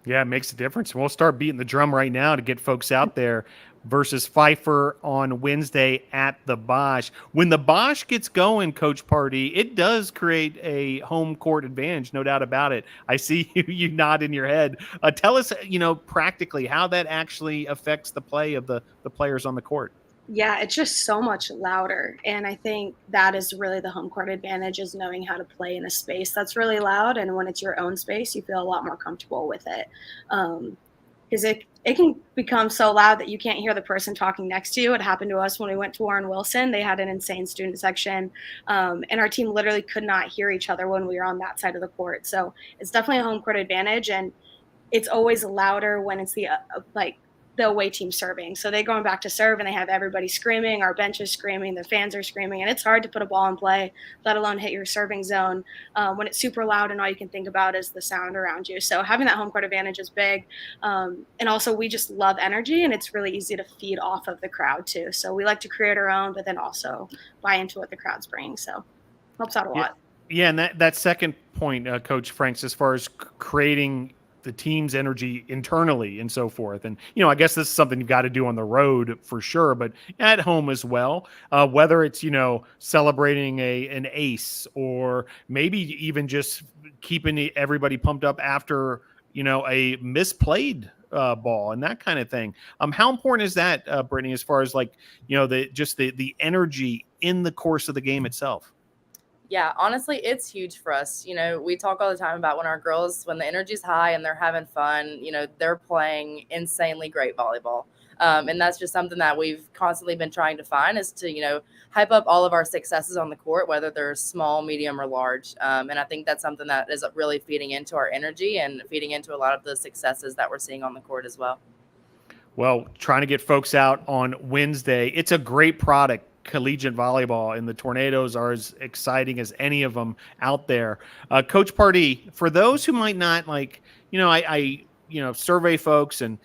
Yeah, it makes a difference. We'll start beating the drum right now to get folks out there versus Pfeiffer on Wednesday at the Bosch. When the Bosch gets going, Coach Parde, it does create a home court advantage, no doubt about it. I see you nod in your head. Tell us, practically how that actually affects the play of the players on the court. Yeah, it's just so much louder. And I think that is really the home court advantage, is knowing how to play in a space that's really loud. And when it's your own space, you feel a lot more comfortable with it. Because it can become so loud that you can't hear the person talking next to you. It happened to us when we went to Warren Wilson. They had an insane student section. And our team literally could not hear each other when we were on that side of the court. So it's definitely a home court advantage. And it's always louder when it's the away team serving. So they're going back to serve and they have everybody screaming, our bench is screaming, the fans are screaming, and it's hard to put a ball in play, let alone hit your serving zone when it's super loud and all you can think about is the sound around you. So having that home court advantage is big. And also we just love energy, and it's really easy to feed off of the crowd too. So we like to create our own, but then also buy into what the crowd's bringing. So helps out a lot. Yeah, and that second point, Coach Franks, as far as creating the team's energy internally and so forth. And, I guess this is something you've got to do on the road for sure, but at home as well, whether it's, celebrating an ace, or maybe even just keeping everybody pumped up after, a misplayed ball and that kind of thing. How important is that, Brittany, as far as the energy in the course of the game itself? Yeah, honestly, it's huge for us. We talk all the time about when our girls, when the energy's high and they're having fun, they're playing insanely great volleyball. And that's just something that we've constantly been trying to find, is to, hype up all of our successes on the court, whether they're small, medium, or large. And I think that's something that is really feeding into our energy and feeding into a lot of the successes that we're seeing on the court as well. Well, trying to get folks out on Wednesday. It's a great product, collegiate volleyball, and the Tornadoes are as exciting as any of them out there. Coach Parde, for those who might not I survey folks, and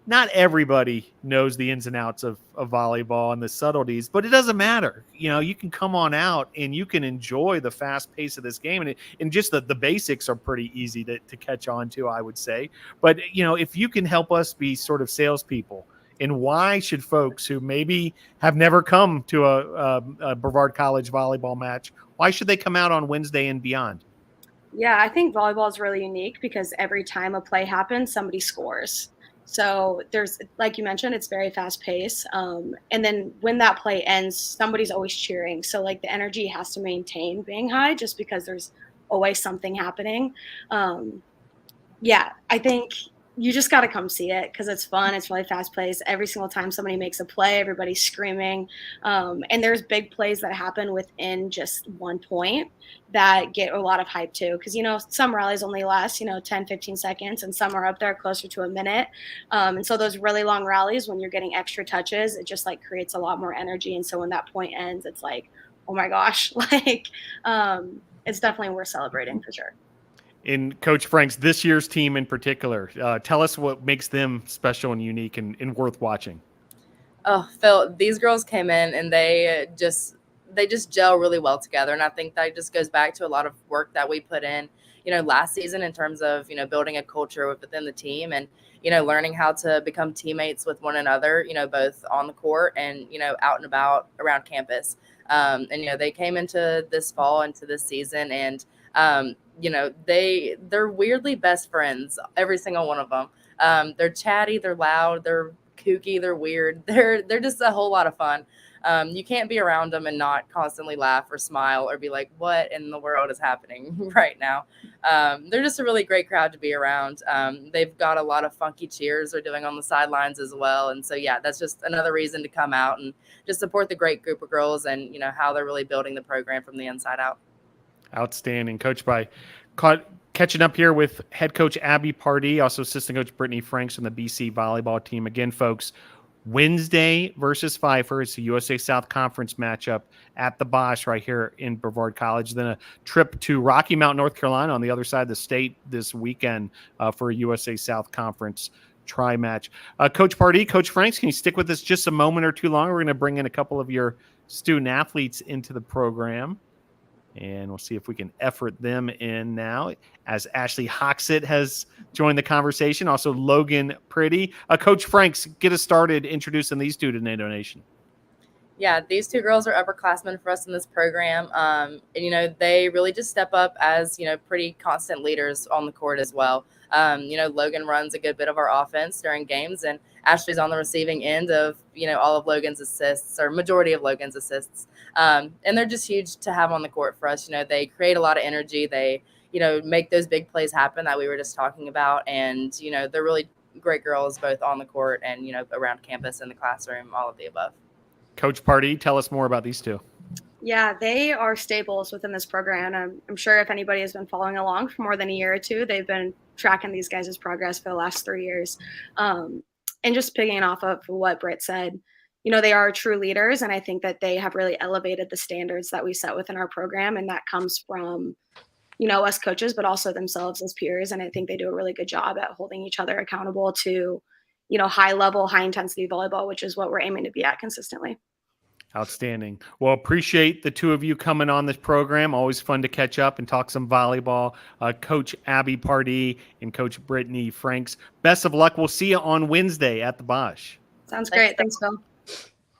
not everybody knows the ins and outs of volleyball and the subtleties, but it doesn't matter. You can come on out and you can enjoy the fast pace of this game. And just the basics are pretty easy to catch on to, I would say. But, if you can help us be sort of salespeople, and why should folks who maybe have never come to a Brevard College volleyball match, why should they come out on Wednesday and beyond? Yeah, I think volleyball is really unique because every time a play happens, somebody scores. So there's, like you mentioned, it's very fast paced. And then when that play ends, somebody's always cheering. So like the energy has to maintain being high just because there's always something happening. Um, yeah, I think you just got to come see it because it's fun. It's really fast paced. Every single time somebody makes a play, everybody's screaming. And there's big plays that happen within just 1 point that get a lot of hype too. Because, some rallies only last, 10, 15 seconds, and some are up there closer to a minute. And so those really long rallies, when you're getting extra touches, it just like creates a lot more energy. And so when that point ends, it's like, oh my gosh, it's definitely worth celebrating for sure. In Coach Frank's this year's team in particular, tell us what makes them special and unique and worth watching. Oh, Phil, these girls came in and they just gel really well together. And I think that just goes back to a lot of work that we put in, last season in terms of, building a culture within the team and, learning how to become teammates with one another, both on the court and, out and about around campus. And, they came into this fall, into this season, and, they're weirdly best friends, every single one of them. They're chatty, they're loud, they're kooky, they're weird. They're just a whole lot of fun. You can't be around them and not constantly laugh or smile or be like, what in the world is happening right now? They're just a really great crowd to be around. They've got a lot of funky cheers they're doing on the sidelines as well. And so, yeah, that's just another reason to come out and just support the great group of girls and, how they're really building the program from the inside out. Outstanding. Coach by catching up here with head coach Abbie Parde, also assistant coach Brittany Franks from the BC volleyball team. Again, folks, Wednesday versus Pfeiffer. It's a USA South Conference matchup at the Bosch right here in Brevard College. Then a trip to Rocky Mount, North Carolina on the other side of the state this weekend for a USA South Conference tri-match. Coach Parde, Coach Franks, can you stick with us just a moment or two longer? We're going to bring in a couple of your student athletes into the program. And we'll see if we can effort them in now as Ashley Hoxit has joined the conversation. Also, Logan Priddy. Coach Franks, get us started introducing these two to NATO Nation. Yeah, these two girls are upperclassmen for us in this program. And, they really just step up as, pretty constant leaders on the court as well. Logan runs a good bit of our offense during games, and Ashley's on the receiving end of, all of Logan's assists or majority of Logan's assists. And they're just huge to have on the court for us. They create a lot of energy. They, make those big plays happen that we were just talking about. And, they're really great girls both on the court and, around campus, in the classroom, all of the above. Coach Parde, tell us more about these two. Yeah, they are staples within this program. I'm sure if anybody has been following along for more than a year or two, they've been tracking these guys' progress for the last 3 years. And just picking off of what Britt said, they are true leaders. And I think that they have really elevated the standards that we set within our program. And that comes from, us coaches, but also themselves as peers. And I think they do a really good job at holding each other accountable to, high level, high intensity volleyball, which is what we're aiming to be at consistently. Outstanding. Well, appreciate the two of you coming on this program. Always fun to catch up and talk some volleyball. Coach Abbie Parde and Coach Brittany Franks, best of luck. We'll see you on Wednesday at the Bosch. Sounds great. Thanks, Phil.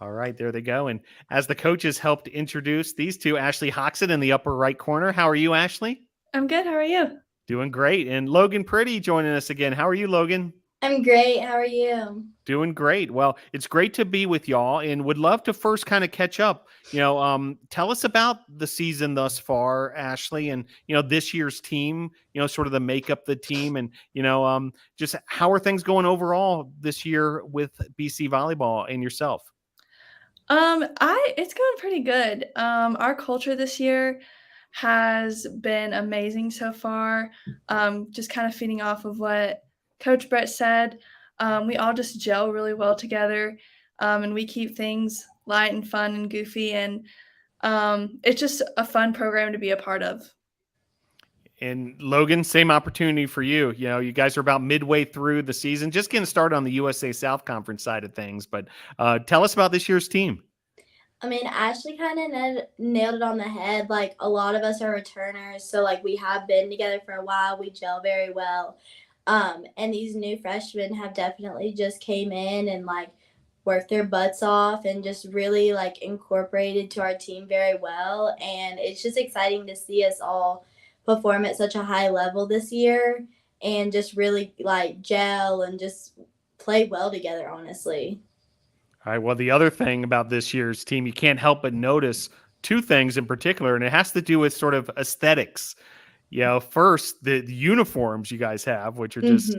All right, there they go. And as the coaches helped introduce these two, Ashley Hoxit in the upper right corner. How are you, Ashley? I'm good. How are you? Doing great. And Logan Priddy joining us again. How are you, Logan? I'm great. How are you? Doing great. Well, it's great to be with y'all and would love to first kind of catch up. Tell us about the season thus far, Ashley, and, this year's team, sort of the makeup of the team and, just how are things going overall this year with BC volleyball and yourself? It's going pretty good. Our culture this year has been amazing so far. Just kind of feeding off of what Coach Brett said. We all just gel really well together, and we keep things light and fun and goofy, and it's just a fun program to be a part of. And Logan, same opportunity for you. You guys are about midway through the season, just getting started on the USA South Conference side of things. But tell us about this year's team. I mean, Ashley kind of nailed it on the head. Like, a lot of us are returners, so, we have been together for a while. We gel very well. And these new freshmen have definitely just came in and, worked their butts off and just really, incorporated to our team very well. And it's just exciting to see us all perform at such a high level this year and just really, gel and just play well together, honestly. All right. Well, the other thing about this year's team, you can't help but notice two things in particular, and it has to do with sort of aesthetics. First, the uniforms you guys have, which are just,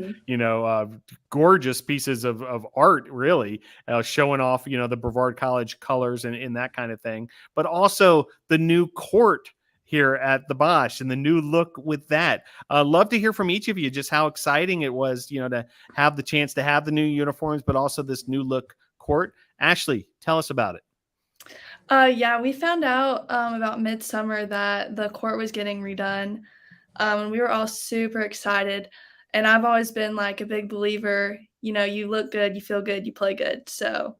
gorgeous pieces of art, really, showing off, the Brevard College colors and that kind of thing. But also the new court here at the Bosch and the new look with that. Love to hear from each of you just how exciting it was, to have the chance to have the new uniforms, but also this new look court. Ashley, tell us about it. Yeah, we found out about midsummer that the court was getting redone. And we were all super excited. And I've always been like a big believer, you look good, you feel good, you play good. So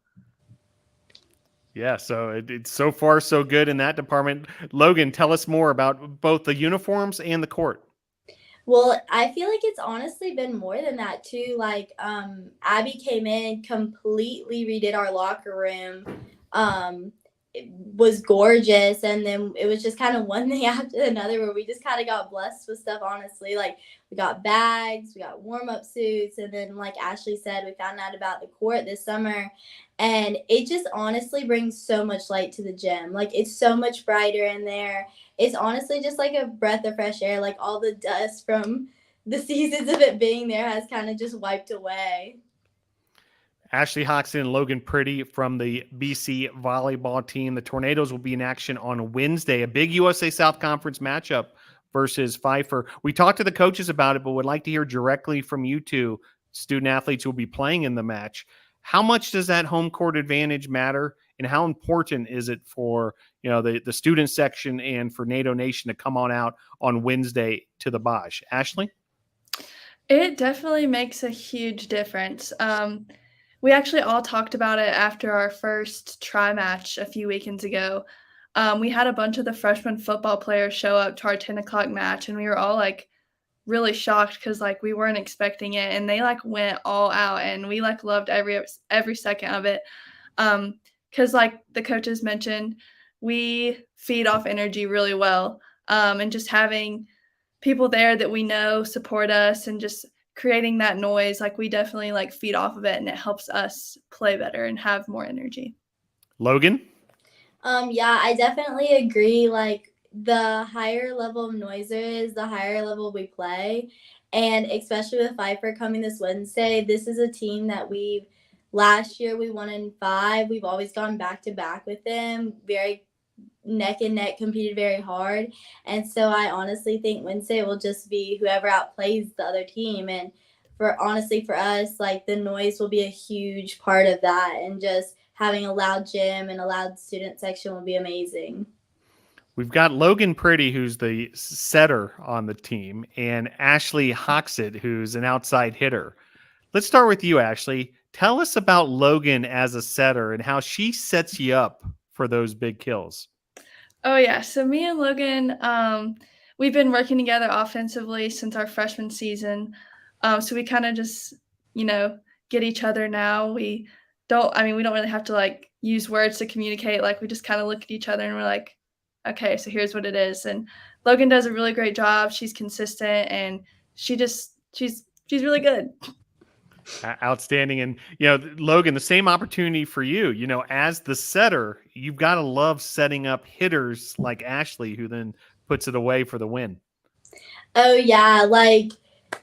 yeah, so it's so far so good in that department. Logan, tell us more about both the uniforms and the court. Well, I feel like it's honestly been more than that too. Like, Abbie came in, completely redid our locker room. It was gorgeous, and then it was just kind of one thing after another where we just kind of got blessed with stuff, honestly. Like, we got bags, we got warm-up suits, and then like Ashley said, we found out about the court this summer, and it just honestly brings so much light to the gym. Like, it's so much brighter in there. It's honestly just like a breath of fresh air. Like, all the dust from the seasons of it being there has kind of just wiped away. Ashley Hoxit and Logan Priddy from the BC volleyball team. The Tornadoes will be in action on Wednesday, a big USA South Conference matchup versus Pfeiffer. We talked to the coaches about it, but would like to hear directly from you two student athletes who will be playing in the match. How much does that home court advantage matter, and how important is it for the student section and for NATO Nation to come on out on Wednesday to the Bosch? Ashley? it definitely makes a huge difference. We actually all talked about it after our first try match a few weekends ago. We had a bunch of the freshman football players show up to our 10 o'clock match, and we were all like really shocked because like we weren't expecting it, and they like went all out, and we like loved every second of it. Because like the coaches mentioned, we feed off energy really well, and just having people there that we know support us and just creating that noise, like we definitely like feed off of it, and it helps us play better and have more energy. Logan? Yeah, I definitely agree. Like, the higher level of noise there is, the higher level we play. And especially with Pfeiffer coming this Wednesday, this is a team that last year we won in 5. We've always gone back to back with them. Very neck and neck, competed very hard. And so I honestly think Wednesday will just be whoever outplays the other team. And for us, like, the noise will be a huge part of that. And just having a loud gym and a loud student section will be amazing. We've got Logan Priddy, who's the setter on the team, and Ashley Hoxit, who's an outside hitter. Let's start with you, Ashley. Tell us about Logan as a setter and how she sets you up for those big kills. Oh, yeah. So me and Logan, we've been working together offensively since our freshman season. So we kind of just, get each other now. We don't really have to like use words to communicate. Like, we just kind of look at each other and we're like, okay, so here's what it is. And Logan does a really great job. She's consistent, and she's really good. Outstanding. And, Logan, the same opportunity for you, as the setter, you've got to love setting up hitters like Ashley, who then puts it away for the win. Oh, yeah. Like,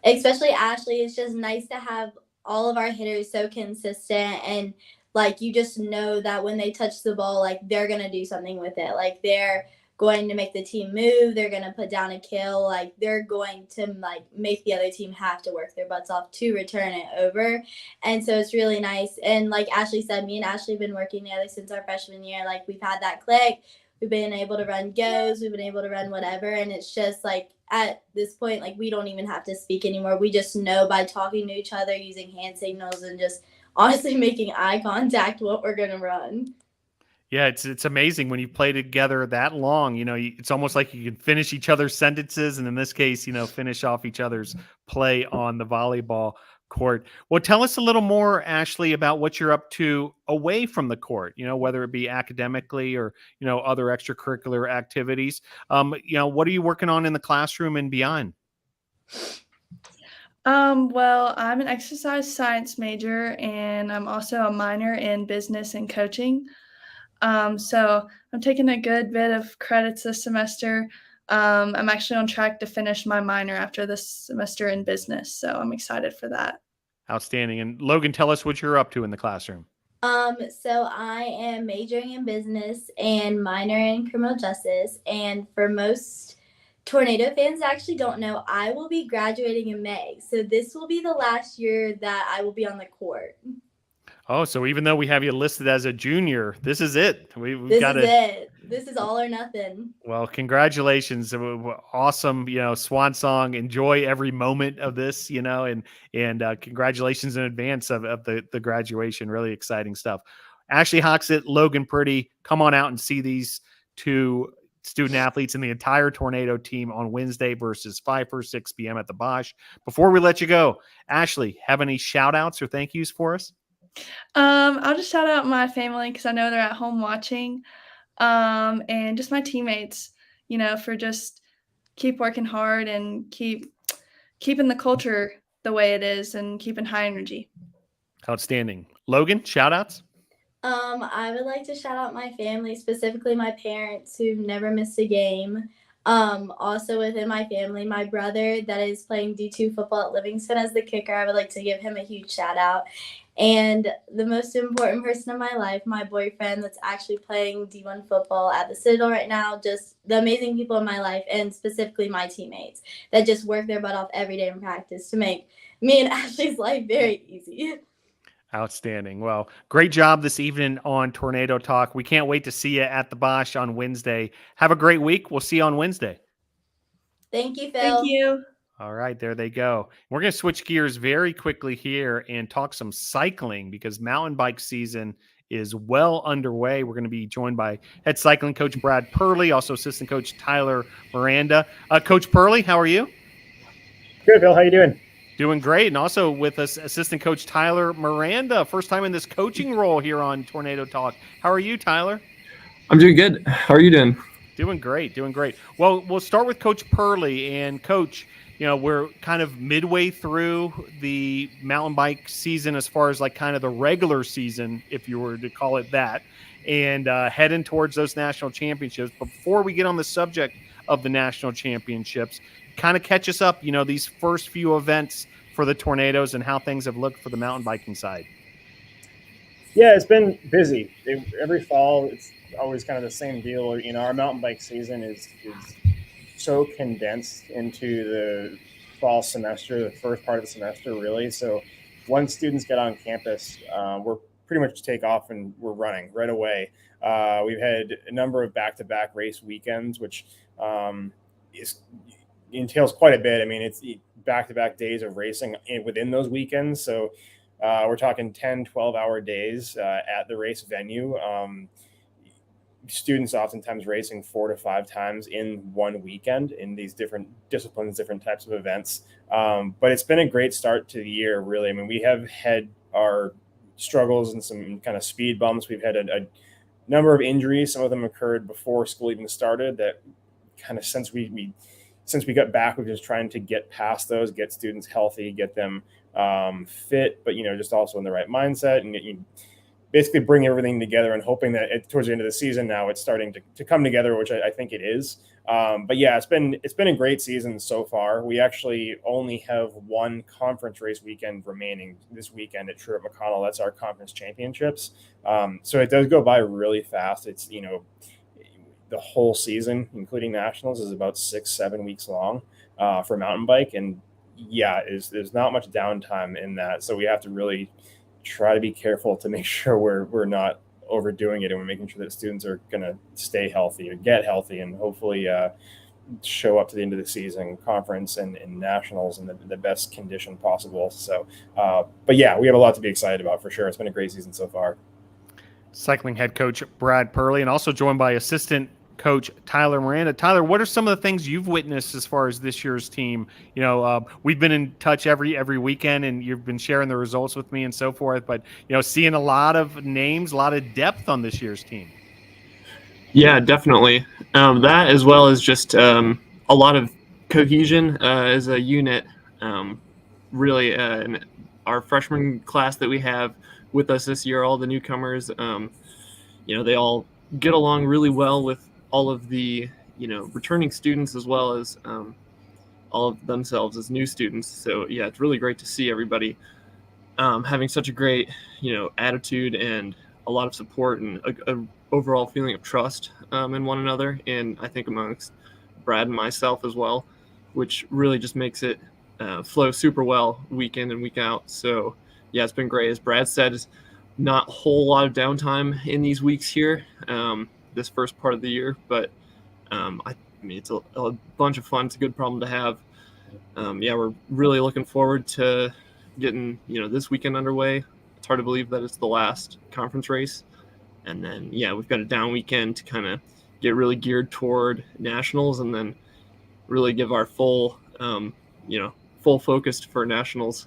especially Ashley, it's just nice to have all of our hitters so consistent, and like, you just know that when they touch the ball, like, they're going to do something with it. Like, they're going to make the team move. They're going to put down a kill. Like, they're going to like make the other team have to work their butts off to return it over. And so it's really nice. And like Ashley said, me and Ashley have been working together since our freshman year. Like, we've had that click. We've been able to run goes. We've been able to run whatever. And it's just like, at this point, like, we don't even have to speak anymore. We just know by talking to each other, using hand signals, and just honestly making eye contact what we're going to run. Yeah, it's amazing when you play together that long. It's almost like you can finish each other's sentences, and in this case, finish off each other's play on the volleyball court. Well, tell us a little more, Ashley, about what you're up to away from the court, whether it be academically or, other extracurricular activities. What are you working on in the classroom and beyond? Well, I'm an exercise science major, and I'm also a minor in business and coaching. So I'm taking a good bit of credits this semester. I'm actually on track to finish my minor after this semester in business, so I'm excited for that. Outstanding. And Logan, tell us what you're up to in the classroom. So I am majoring in business and minor in criminal justice. And for most Tornado fans that actually don't know, I will be graduating in May. So this will be the last year that I will be on the court. Oh, so even though we have you listed as a junior, this is it. This is it. This is all or nothing. Well, congratulations. Awesome, swan song. Enjoy every moment of this, and congratulations in advance of the graduation. Really exciting stuff. Ashley Hoxit, Logan Priddy, come on out and see these two student athletes and the entire Tornado team on Wednesday versus 6 p.m. at the Bosch. Before we let you go, Ashley, have any shout outs or thank yous for us? I'll just shout out my family because I know they're at home watching, and just my teammates, for just keep working hard and keeping the culture the way it is and keeping high energy. Outstanding. Logan, shout outs? I would like to shout out my family, specifically my parents who've never missed a game. Also within my family, my brother that is playing D2 football at Livingston as the kicker, I would like to give him a huge shout out. And the most important person in my life, my boyfriend that's actually playing D1 football at the Citadel right now, just the amazing people in my life, and specifically my teammates that just work their butt off every day in practice to make me and Ashley's life very easy. Outstanding. Well, great job this evening on Tornado Talk. We can't wait to see you at the Bosch on Wednesday. Have a great week. We'll see you on Wednesday. Thank you, Phil. Thank you. All right, there they go. We're going to switch gears very quickly here and talk some cycling because mountain bike season is well underway. We're going to be joined by head cycling coach Brad Perley, also assistant coach Tyler Miranda. Coach Perley, how are you? Good, Phil. How you doing? Doing great. And also with us, assistant coach Tyler Miranda, first time in this coaching role here on Tornado Talk. How are you, Tyler? I'm doing good. How are you doing? Doing great. Well, we'll start with Coach Perley. And Coach, we're kind of midway through the mountain bike season as far as like kind of the regular season, if you were to call it that, and heading towards those national championships. But before we get on the subject of the national championships, kind of catch us up, these first few events for the Tornadoes and how things have looked for the mountain biking side. Yeah, it's been busy. Every fall, it's always kind of the same deal. Our mountain bike season is so condensed into the fall semester, the first part of the semester, really. So once students get on campus, we're pretty much take off and we're running right away. We've had a number of back-to-back race weekends, which entails quite a bit. I mean, it's back-to-back days of racing within those weekends. So we're talking 10, 12-hour days at the race venue. Students oftentimes racing 4 to 5 times in one weekend in these different disciplines, different types of events. But it's been a great start to the year, really. I mean, we have had our struggles and some kind of speed bumps. We've had a number of injuries. Some of them occurred before school even started that kind of since we got back, we're just trying to get past those, get students healthy, get them fit, but, just also in the right mindset and basically bring everything together and hoping that towards the end of the season now it's starting to come together, which I think it is. But yeah, it's been a great season so far. We actually only have one conference race weekend remaining this weekend at Truett McConnell. That's our conference championships. So it does go by really fast. It's, the whole season, including nationals, is about 6-7 weeks long for mountain bike. And yeah, there's not much downtime in that. So we have to really try to be careful to make sure we're not overdoing it and we're making sure that students are going to stay healthy or get healthy and hopefully show up to the end of the season, conference and nationals in the best condition possible. So, but yeah, we have a lot to be excited about for sure. It's been a great season so far. Cycling head coach Brad Perley, and also joined by assistant coach Tyler Miranda. Tyler, what are some of the things you've witnessed as far as this year's team? We've been in touch every weekend, and you've been sharing the results with me and so forth. But seeing a lot of names, a lot of depth on this year's team. Yeah, definitely. That as well as just a lot of cohesion as a unit. really our freshman class that we have with us this year, all the newcomers, they all get along really well with all of the, returning students as well as all of themselves as new students. So yeah, it's really great to see everybody having such a great, attitude and a lot of support and a overall feeling of trust in one another. And I think amongst Brad and myself as well, which really just makes it flow super well week in and week out. So yeah, it's been great. As Brad said, it's not a whole lot of downtime in these weeks here, this first part of the year, but I mean, it's a bunch of fun. It's a good problem to have. Yeah, we're really looking forward to getting, this weekend underway. It's hard to believe that it's the last conference race. And then, yeah, we've got a down weekend to kind of get really geared toward nationals and then really give our full focus for nationals.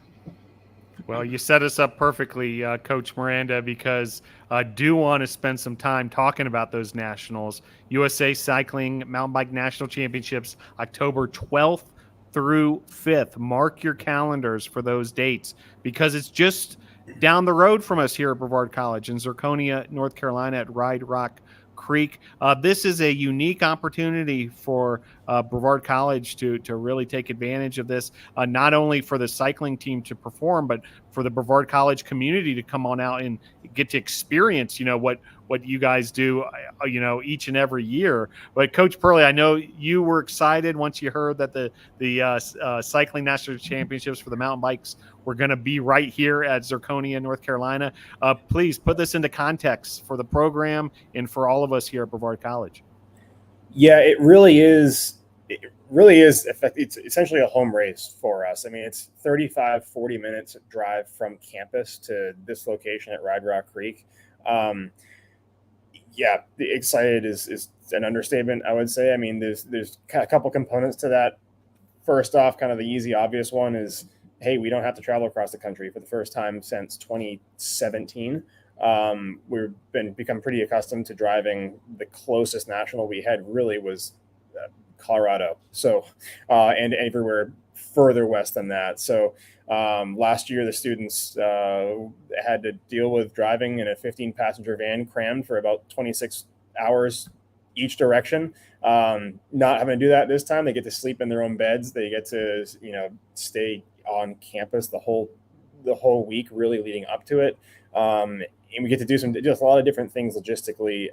Well, you set us up perfectly, Coach Miranda, because I do want to spend some time talking about those nationals. USA Cycling Mountain Bike National Championships, October 12th through 5th. Mark your calendars for those dates because it's just down the road from us here at Brevard College in Zirconia, North Carolina at Ride Rock Creek. This is a unique opportunity for Brevard College to really take advantage of this, not only for the cycling team to perform, but for the Brevard College community to come on out and get to experience, what you guys do, each and every year. But Coach Perley, I know you were excited once you heard that the Cycling National Championships for the mountain bikes were going to be right here at Zirconia, North Carolina. Please put this into context for the program and for all of us here at Brevard College. Yeah, it really is. It's essentially a home race for us. I mean, it's 40 minutes drive from campus to this location at Ride Rock Creek. Yeah, excited is an understatement, I would say. I mean, there's a couple components to that. First off, kind of the easy, obvious one is, hey, we don't have to travel across the country for the first time since 2017. We've become pretty accustomed to driving. The closest national we had really was Colorado. So, and everywhere further west than that. So last year, the students had to deal with driving in a 15-passenger van crammed for about 26 hours each direction. Not having to do that this time. They get to sleep in their own beds. They get to, stay on campus the whole week, really leading up to it. And we get to do just a lot of different things logistically,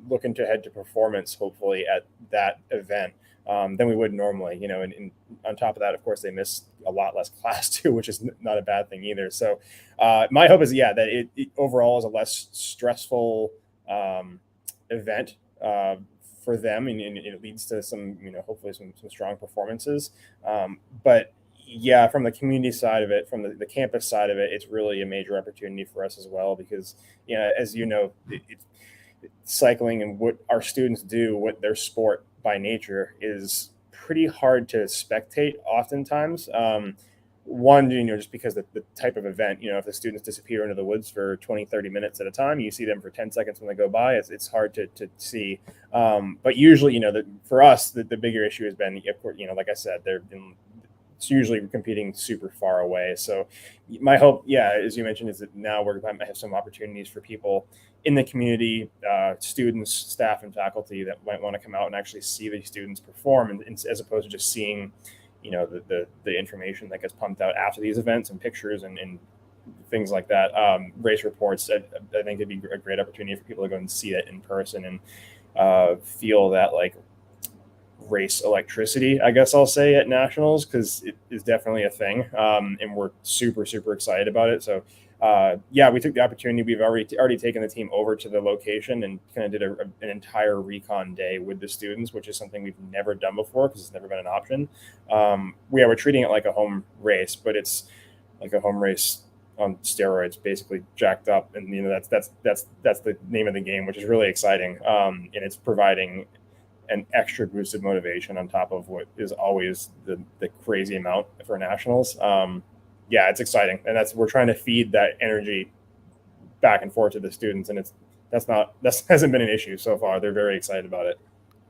looking to head to performance, hopefully, at that event than we would normally, and on top of that, of course, they miss a lot less class too, which is not a bad thing either. So my hope is, that it overall is a less stressful event for them, and it leads to some, hopefully some strong performances. But yeah, from the community side of it, from the campus side of it, it's really a major opportunity for us as well, because, as it's cycling and what our students do, what their sport by nature is pretty hard to spectate oftentimes. One, just because the type of event, if the students disappear into the woods for 20, 30 minutes at a time, you see them for 10 seconds when they go by, it's hard to see. But usually, for us, the bigger issue has been, of course, like I said, it's usually competing super far away. So my hope, as you mentioned, is that now we're going to have some opportunities for people in the community, students, staff, and faculty that might want to come out and actually see the students perform, and as opposed to just seeing, the information that gets pumped out after these events and pictures and things like that. Race reports, I think it'd be a great opportunity for people to go and see it in person and feel that race electricity, I guess I'll say, at nationals, because it is definitely a thing, and we're super, super excited about it. So we took the opportunity. We've already taken the team over to the location and kind of did an entire recon day with the students, which is something we've never done before because it's never been an option. We're treating it like a home race, but it's like a home race on steroids, basically jacked up, and that's the name of the game, which is really exciting, and it's providing an extra boost of motivation on top of what is always the crazy amount for nationals. It's exciting, and we're trying to feed that energy back and forth to the students, and that hasn't been an issue so far. They're very excited about it.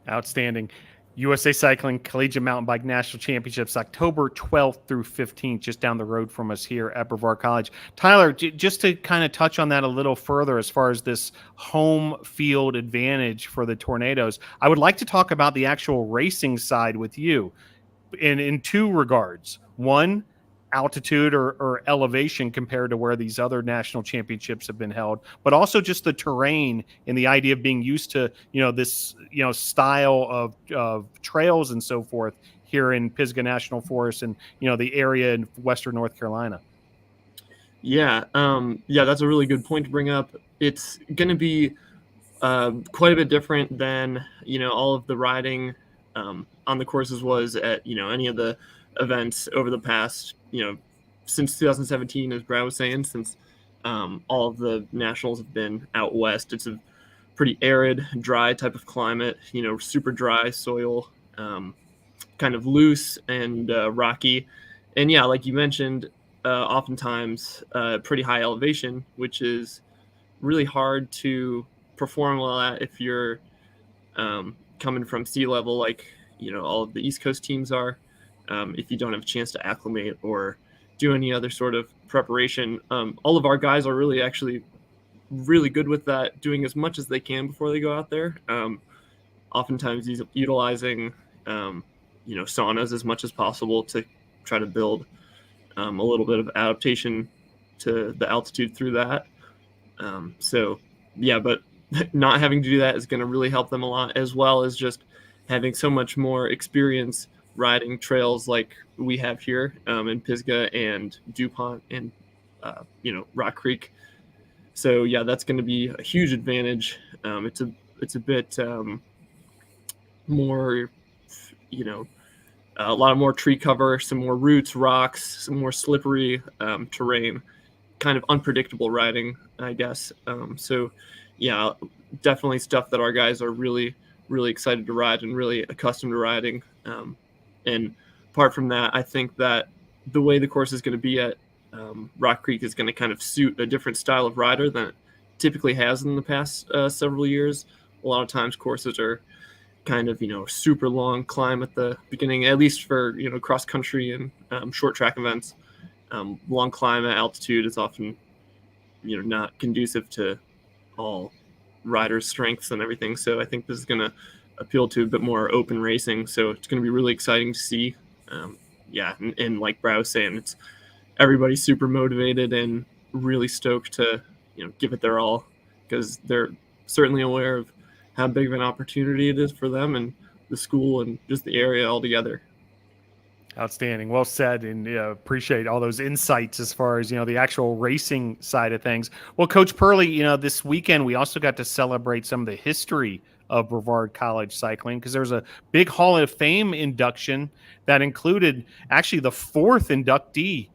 Outstanding. USA Cycling Collegiate Mountain Bike National Championships, October 12th through 15th, just down the road from us here at Brevard College. Tyler, just to kind of touch on that a little further as far as this home field advantage for the Tornadoes, I would like to talk about the actual racing side with you in two regards. One, altitude or elevation compared to where these other national championships have been held, but also just the terrain and the idea of being used to, this, style of trails and so forth here in Pisgah National Forest and, the area in Western North Carolina. Yeah. That's a really good point to bring up. It's going to be quite a bit different than, all of the riding on the courses was at, any of the events over the past, since 2017, as Brad was saying, since all of the nationals have been out west. It's a pretty arid, dry type of climate, super dry soil, kind of loose and rocky. And yeah, like you mentioned, oftentimes pretty high elevation, which is really hard to perform well at if you're coming from sea level, like, all of the East Coast teams are. If you don't have a chance to acclimate or do any other sort of preparation. All of our guys are actually really good with that, doing as much as they can before they go out there. Oftentimes utilizing, saunas as much as possible to try to build a little bit of adaptation to the altitude through that. But not having to do that is going to really help them a lot, as well as just having so much more experience riding trails like we have here in Pisgah and DuPont and Rock Creek. So yeah, that's going to be a huge advantage. It's a bit more, a lot more tree cover, some more roots, rocks, some more slippery terrain, kind of unpredictable riding, I guess. So yeah, definitely stuff that our guys are really excited to ride and really accustomed to riding. And apart from that, I think that the way the course is going to be at Rock Creek is going to kind of suit a different style of rider than it typically has in the past several years. A lot of times courses are kind of, super long climb at the beginning, at least for, cross country and short track events. Long climb at altitude is often, not conducive to all riders' strengths and everything. So I think this is going to appeal to a bit more open racing. So it's going to be really exciting to see. And like Brad was saying, it's everybody's super motivated and really stoked to, give it their all, because they're certainly aware of how big of an opportunity it is for them and the school and just the area altogether. Outstanding. Well said. And appreciate all those insights as far as, the actual racing side of things. Well, Coach Perley, this weekend, we also got to celebrate some of the history of Brevard College cycling, because there was a big Hall of Fame induction that included actually the fourth inductee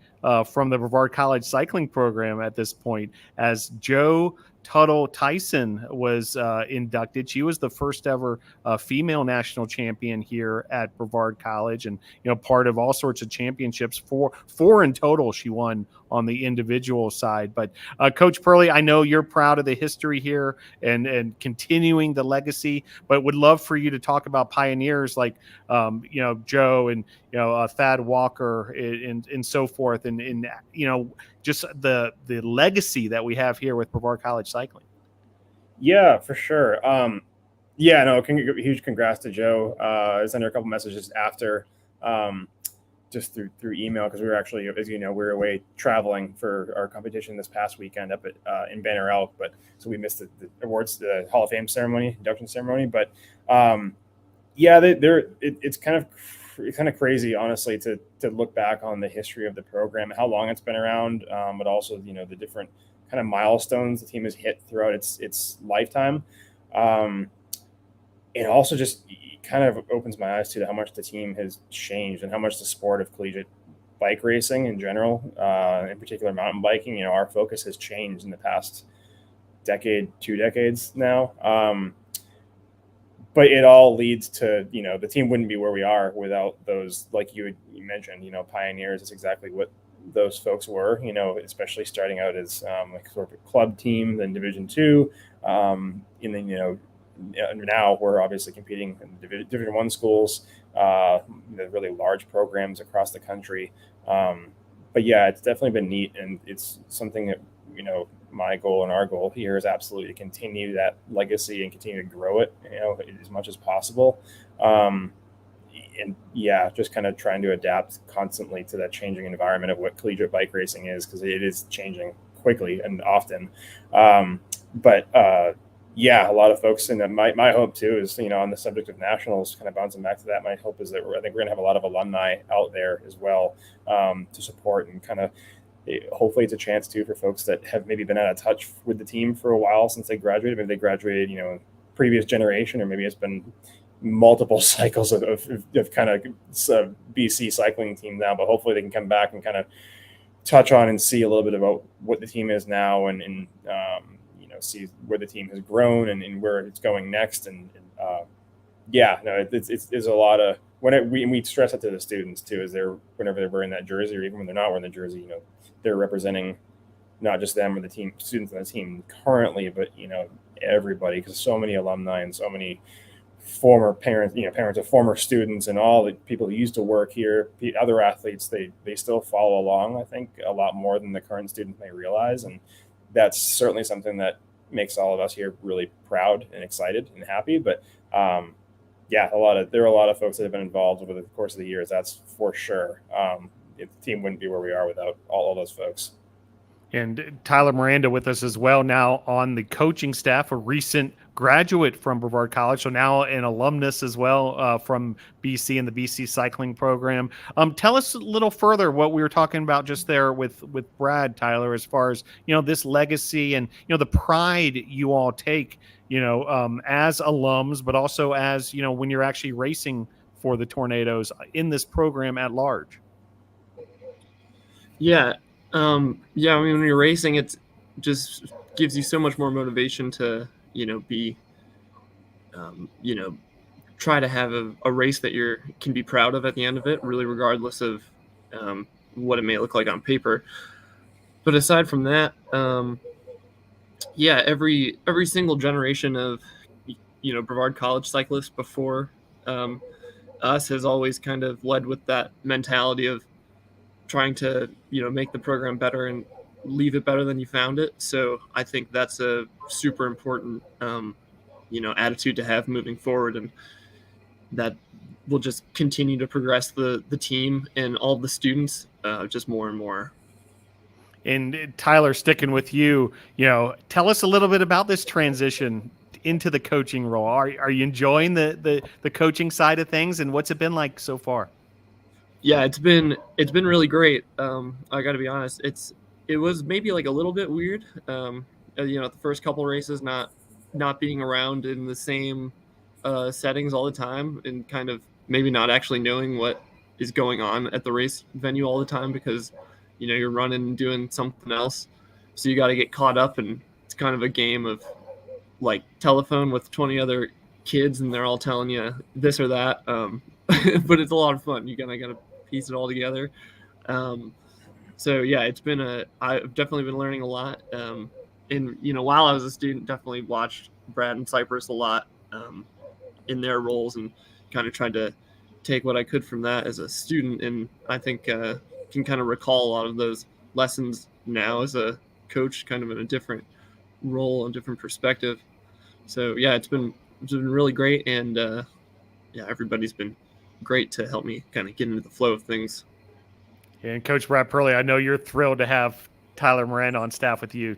from the Brevard College cycling program at this point, as Joe Tuttle Tyson was inducted. She was the first ever female national champion here at Brevard College, and part of all sorts of championships. Four in total she won on the individual side. But Coach Perley, I know you're proud of the history here and continuing the legacy, but would love for you to talk about pioneers like Joe and Thad Walker and so forth, and just the legacy that we have here with Brevard College cycling. Yeah, for sure. Huge congrats to Joe. I sent her a couple messages after, just through email, because we were actually, as we were away traveling for our competition this past weekend up at in Banner Elk, but so we missed the awards, the Hall of Fame ceremony, induction ceremony. But it's kind of crazy, honestly, to look back on the history of the program, how long it's been around, but also the different kind of milestones the team has hit throughout its lifetime. It also just kind of opens my eyes to how much the team has changed and how much the sport of collegiate bike racing in general, in particular mountain biking, our focus has changed in the past decade, 2 decades now. But it all leads to, the team wouldn't be where we are without those, like you mentioned, pioneers. It's exactly what those folks were, especially starting out as like sort of a club team, then Division II, and then, now we're obviously competing in Division I schools, really large programs across the country. But yeah, it's definitely been neat, and it's something that, my goal and our goal here is absolutely to continue that legacy and continue to grow it, as much as possible. And yeah, just kind of trying to adapt constantly to that changing environment of what collegiate bike racing is, because it is changing quickly and often. Yeah, a lot of folks, and my hope too is, on the subject of nationals, kind of bouncing back to that, my hope is that I think we're going to have a lot of alumni out there as well, to support, and kind of hopefully it's a chance too for folks that have maybe been out of touch with the team for a while since they graduated. Maybe they graduated, previous generation, or maybe it's been multiple cycles of kind of BC cycling team now, but hopefully they can come back and kind of touch on and see a little bit about what the team is now, and see where the team has grown and where it's going next. It's a lot of we stress it to the students too, is whenever they're wearing that jersey, or even when they're not wearing the jersey, they're representing not just them or the team, students on the team currently, but everybody, because so many alumni and so many former parents, parents of former students, and all the people who used to work here, other athletes, they still follow along, I think, a lot more than the current students may realize. And that's certainly something that makes all of us here really proud and excited and happy. But there are a lot of folks that have been involved over the course of the years, that's for sure. The team wouldn't be where we are without all of those folks. And Tyler Miranda with us as well, now on the coaching staff, a recent graduate from Brevard College, so now an alumnus as well, from BC and the BC cycling program. Tell us a little further what we were talking about just there with Brad, Tyler, as far as this legacy and the pride you all take as alums, but also as when you're actually racing for the Tornadoes in this program at large. Yeah. When you're racing, it just gives you so much more motivation to, be, try to have a race that can be proud of at the end of it, really, regardless of what it may look like on paper. But aside from that, every single generation of, Brevard College cyclists before us has always kind of led with that mentality of trying to make the program better and leave it better than you found it. So I think that's a super important attitude to have moving forward, and that will just continue to progress the team and all the students just more and more. And Tyler, sticking with you, tell us a little bit about this transition into the coaching role. Are you enjoying the coaching side of things, and what's it been like so far? Yeah, it's been really great. I got to be honest. It was maybe like a little bit weird. The first couple races, not being around in the same settings all the time, and kind of maybe not actually knowing what is going on at the race venue all the time, because you're running and doing something else. So you got to get caught up, and it's kind of a game of like telephone with 20 other kids, and they're all telling you this or that. But it's a lot of fun. You gotta piece it all together. So yeah, I've definitely been learning a lot. And while I was a student, definitely watched Brad and Cypress a lot in their roles, and kind of tried to take what I could from that as a student. And I think can kind of recall a lot of those lessons now as a coach, kind of in a different role and different perspective. So yeah, it's been really great, and everybody's been great to help me kind of get into the flow of things. And Coach Brad Perley, I know you're thrilled to have Tyler Miranda on staff with you.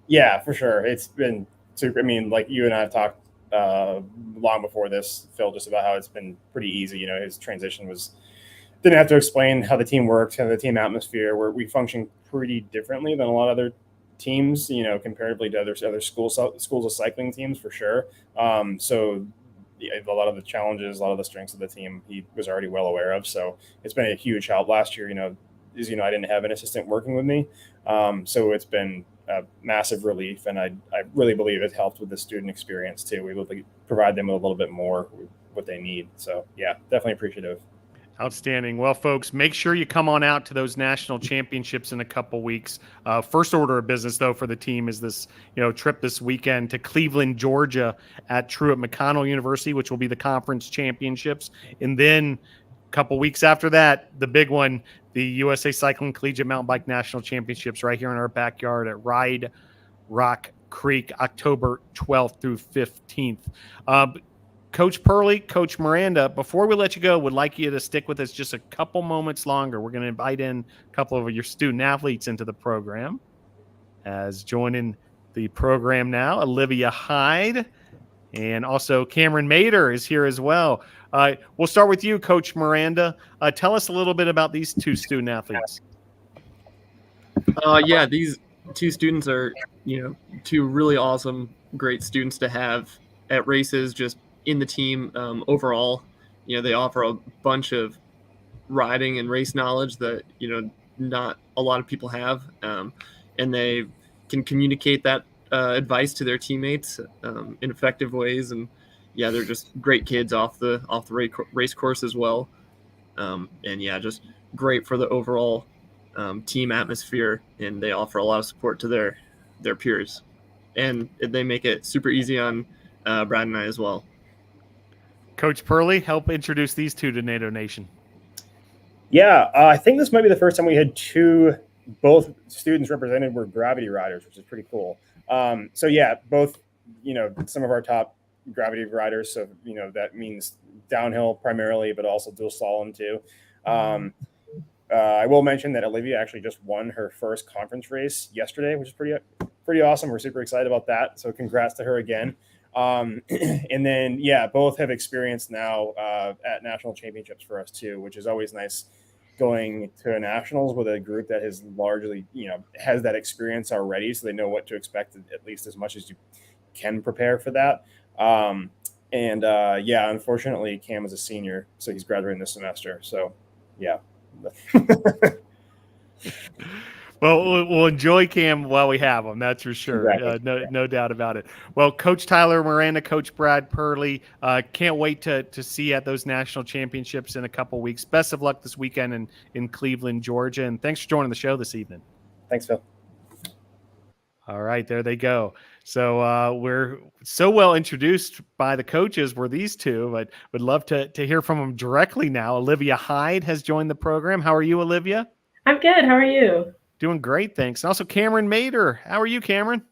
Yeah, for sure. It's been super. I mean, like you and I have talked long before this, Phil, just about how it's been pretty easy. His transition didn't have to explain how the team worked, how the team atmosphere, where we function pretty differently than a lot of other teams, comparatively to other schools of cycling teams, for sure. So a lot of the challenges, a lot of the strengths of the team, he was already well aware of. So it's been a huge help. Last year, I didn't have an assistant working with me. So it's been a massive relief. And I really believe it helped with the student experience too. We would provide them with a little bit more with what they need. So yeah, definitely appreciative. Outstanding. Well, folks, make sure you come on out to those national championships in a couple weeks. First order of business, though, for the team is this, trip this weekend to Cleveland, Georgia, at Truett McConnell University, which will be the conference championships, and then a couple weeks after that, the big one, the USA Cycling Collegiate Mountain Bike National Championships, right here in our backyard at Ride Rock Creek, October 12th through 15th. Coach Perley, Coach Miranda, before we let you go, would like you to stick with us just a couple moments longer. We're going to invite in a couple of your student athletes into the program. As joining the program now, Olivia Hyde, and also Cameron Mader is here as well. We'll start with you, Coach Miranda. Tell us a little bit about these two student athletes. Yeah, these two students are, two really awesome, great students to have at races, just in the team overall. They offer a bunch of riding and race knowledge that, not a lot of people have. And they can communicate that advice to their teammates in effective ways. And yeah, they're just great kids off the race course as well. And yeah, just great for the overall team atmosphere, and they offer a lot of support to their peers, and they make it super easy on Brad and I as well. Coach Perley, help introduce these two to NATO Nation. Yeah, I think this might be the first time we had both students represented were gravity riders, which is pretty cool. So yeah, both, some of our top gravity riders. So, that means downhill primarily, but also dual slalom too. I will mention that Olivia actually just won her first conference race yesterday, which is pretty awesome. We're super excited about that. So congrats to her again. And then, yeah, both have experience now at national championships for us too, which is always nice going to a nationals with a group that has largely, has that experience already. So they know what to expect, at least as much as you can prepare for that. Yeah, unfortunately, Cam is a senior, so he's graduating this semester. So, yeah. Well, we'll enjoy Cam while we have him. That's for sure. Exactly. No doubt about it. Well, Coach Tyler Miranda, Coach Brad Perley, can't wait to see you at those national championships in a couple weeks. Best of luck this weekend in Cleveland, Georgia. And thanks for joining the show this evening. Thanks, Phil. All right, there they go. So we're so well introduced by the coaches were these two, but would love to hear from them directly now. Olivia Hyde has joined the program. How are you, Olivia? I'm good. How are you? Doing great, thanks. And also Cameron Mader. How are you, Cameron?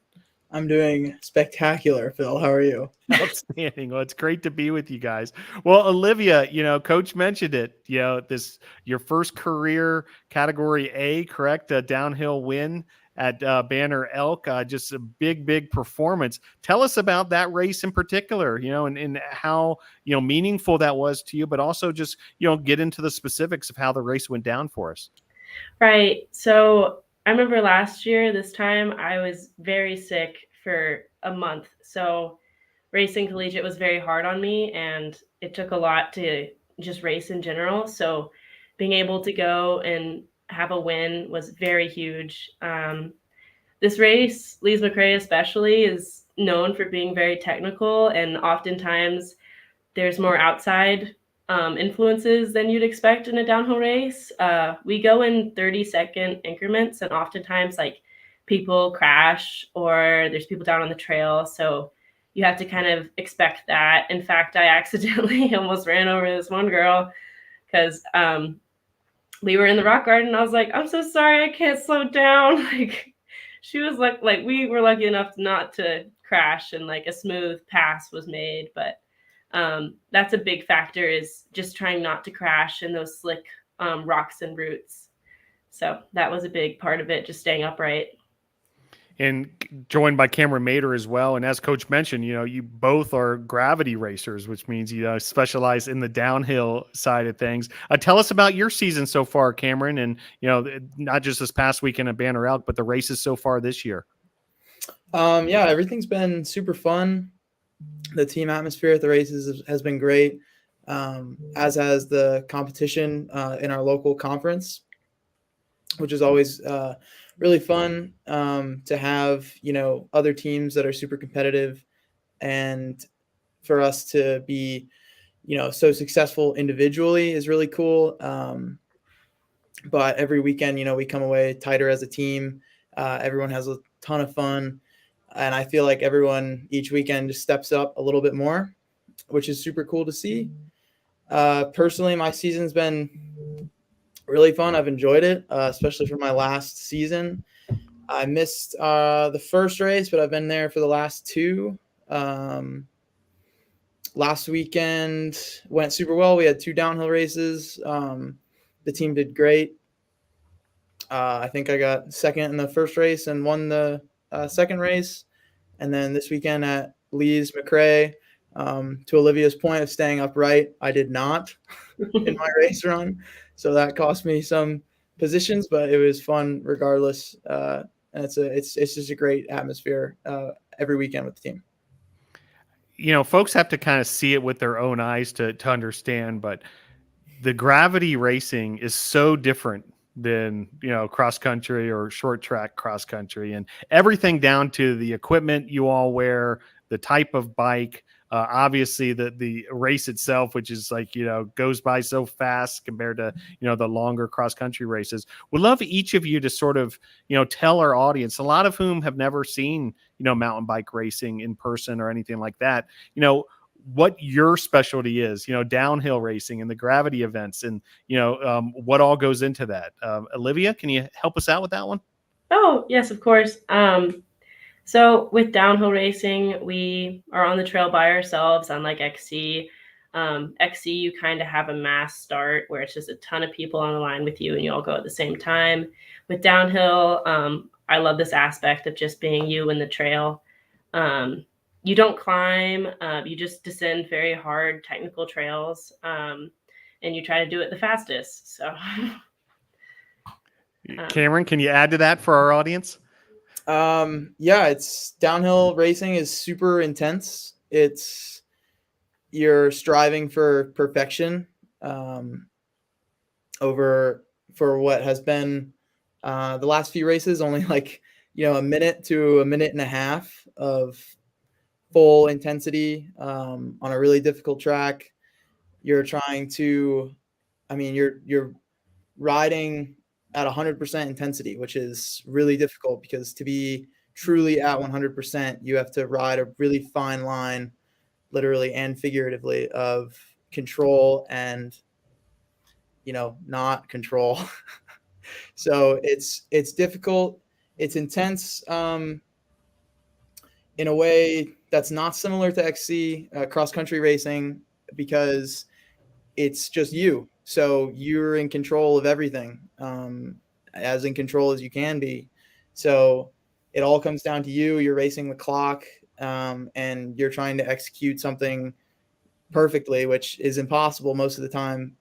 I'm doing spectacular, Phil. How are you? Outstanding. Well, it's great to be with you guys. Well, Olivia, Coach mentioned it. Your first career Category A, correct? A downhill win at Banner Elk. Just a big performance. Tell us about that race in particular, and how, meaningful that was to you, but also just, get into the specifics of how the race went down for us. Right. So I remember last year, this time, I was very sick for a month. So racing collegiate was very hard on me, and it took a lot to just race in general. So being able to go and have a win was very huge. This race, Lees McRae especially, is known for being very technical, and oftentimes there's more outside influences than you'd expect in a downhill race. We go in 30-second increments, and oftentimes people crash or there's people down on the trail. So you have to kind of expect that. In fact, I accidentally almost ran over this one girl because we were in the rock garden. And I was like, I'm so sorry, I can't slow down. She was like we were lucky enough not to crash, and a smooth pass was made. But that's a big factor, is just trying not to crash in those slick rocks and roots. So that was a big part of it, just staying upright. And joined by Cameron Mader as well. And as Coach mentioned, you both are gravity racers, which means you specialize in the downhill side of things. Tell us about your season so far, Cameron, and not just this past weekend at Banner Elk, but the races so far this year. Yeah, everything's been super fun. The team atmosphere at the races has been great, as has the competition in our local conference, which is always really fun to have, other teams that are super competitive, and for us to be, so successful individually is really cool. But every weekend, we come away tighter as a team. Everyone has a ton of fun. And I feel like everyone each weekend just steps up a little bit more, which is super cool to see. Personally, my season's been really fun. I've enjoyed it, especially for my last season. I missed the first race, but I've been there for the last two. Last weekend went super well. We had 2 downhill races. The team did great. I think I got second in the first race and won the second race. And then this weekend at Lee's McRae, to Olivia's point of staying upright, I did not in my race run. So that cost me some positions, but it was fun regardless. And it's just a great atmosphere every weekend with the team. Folks have to kind of see it with their own eyes to understand, but the gravity racing is so different than, cross country or short track cross country, and everything down to the equipment you all wear, the type of bike, obviously the race itself, which is like, goes by so fast compared to, the longer cross country races. Would love each of you to sort of, tell our audience, a lot of whom have never seen, mountain bike racing in person or anything like that, what your specialty is, downhill racing and the gravity events and, what all goes into that. Olivia, can you help us out with that one? Oh, yes, of course. So with downhill racing, we are on the trail by ourselves, unlike XC. XC, you kind of have a mass start where it's just a ton of people on the line with you and you all go at the same time. With downhill, I love this aspect of just being you in the trail. You don't climb, you just descend very hard technical trails, and you try to do it the fastest. So, Cameron, can you add to that for our audience? It's downhill racing is super intense. You're striving for perfection for what has been the last few races, only like, a minute to a minute and a half of full intensity on a really difficult track. You're trying to, you're riding at 100% intensity, which is really difficult because to be truly at 100%, you have to ride a really fine line, literally and figuratively, of control and, not control. So it's difficult. It's intense in a way that's not similar to XC cross-country racing because it's just you. So you're in control of everything, as in control as you can be. So it all comes down to you. You're racing the clock, and you're trying to execute something perfectly, which is impossible most of the time.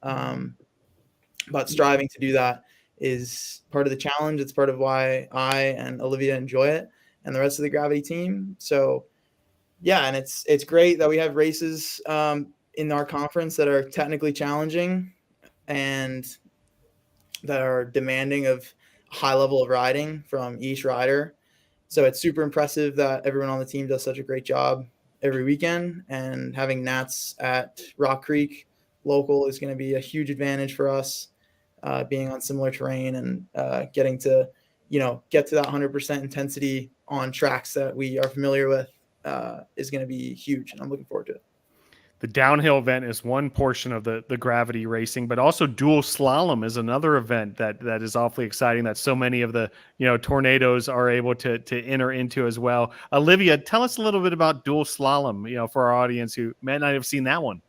But striving to do that is part of the challenge. It's part of why I and Olivia enjoy it and the rest of the Gravity team. So yeah, and it's great that we have races in our conference that are technically challenging and that are demanding of a high level of riding from each rider. So it's super impressive that everyone on the team does such a great job every weekend, and having Nats at Rock Creek local is going to be a huge advantage for us, being on similar terrain and getting to, get to that 100% intensity on tracks that we are familiar with is going to be huge. And I'm looking forward to it. The downhill event is one portion of the gravity racing, but also dual slalom is another event that is awfully exciting that so many of the tornadoes are able to enter into as well. Olivia, tell us a little bit about dual slalom, for our audience who may not have seen that one.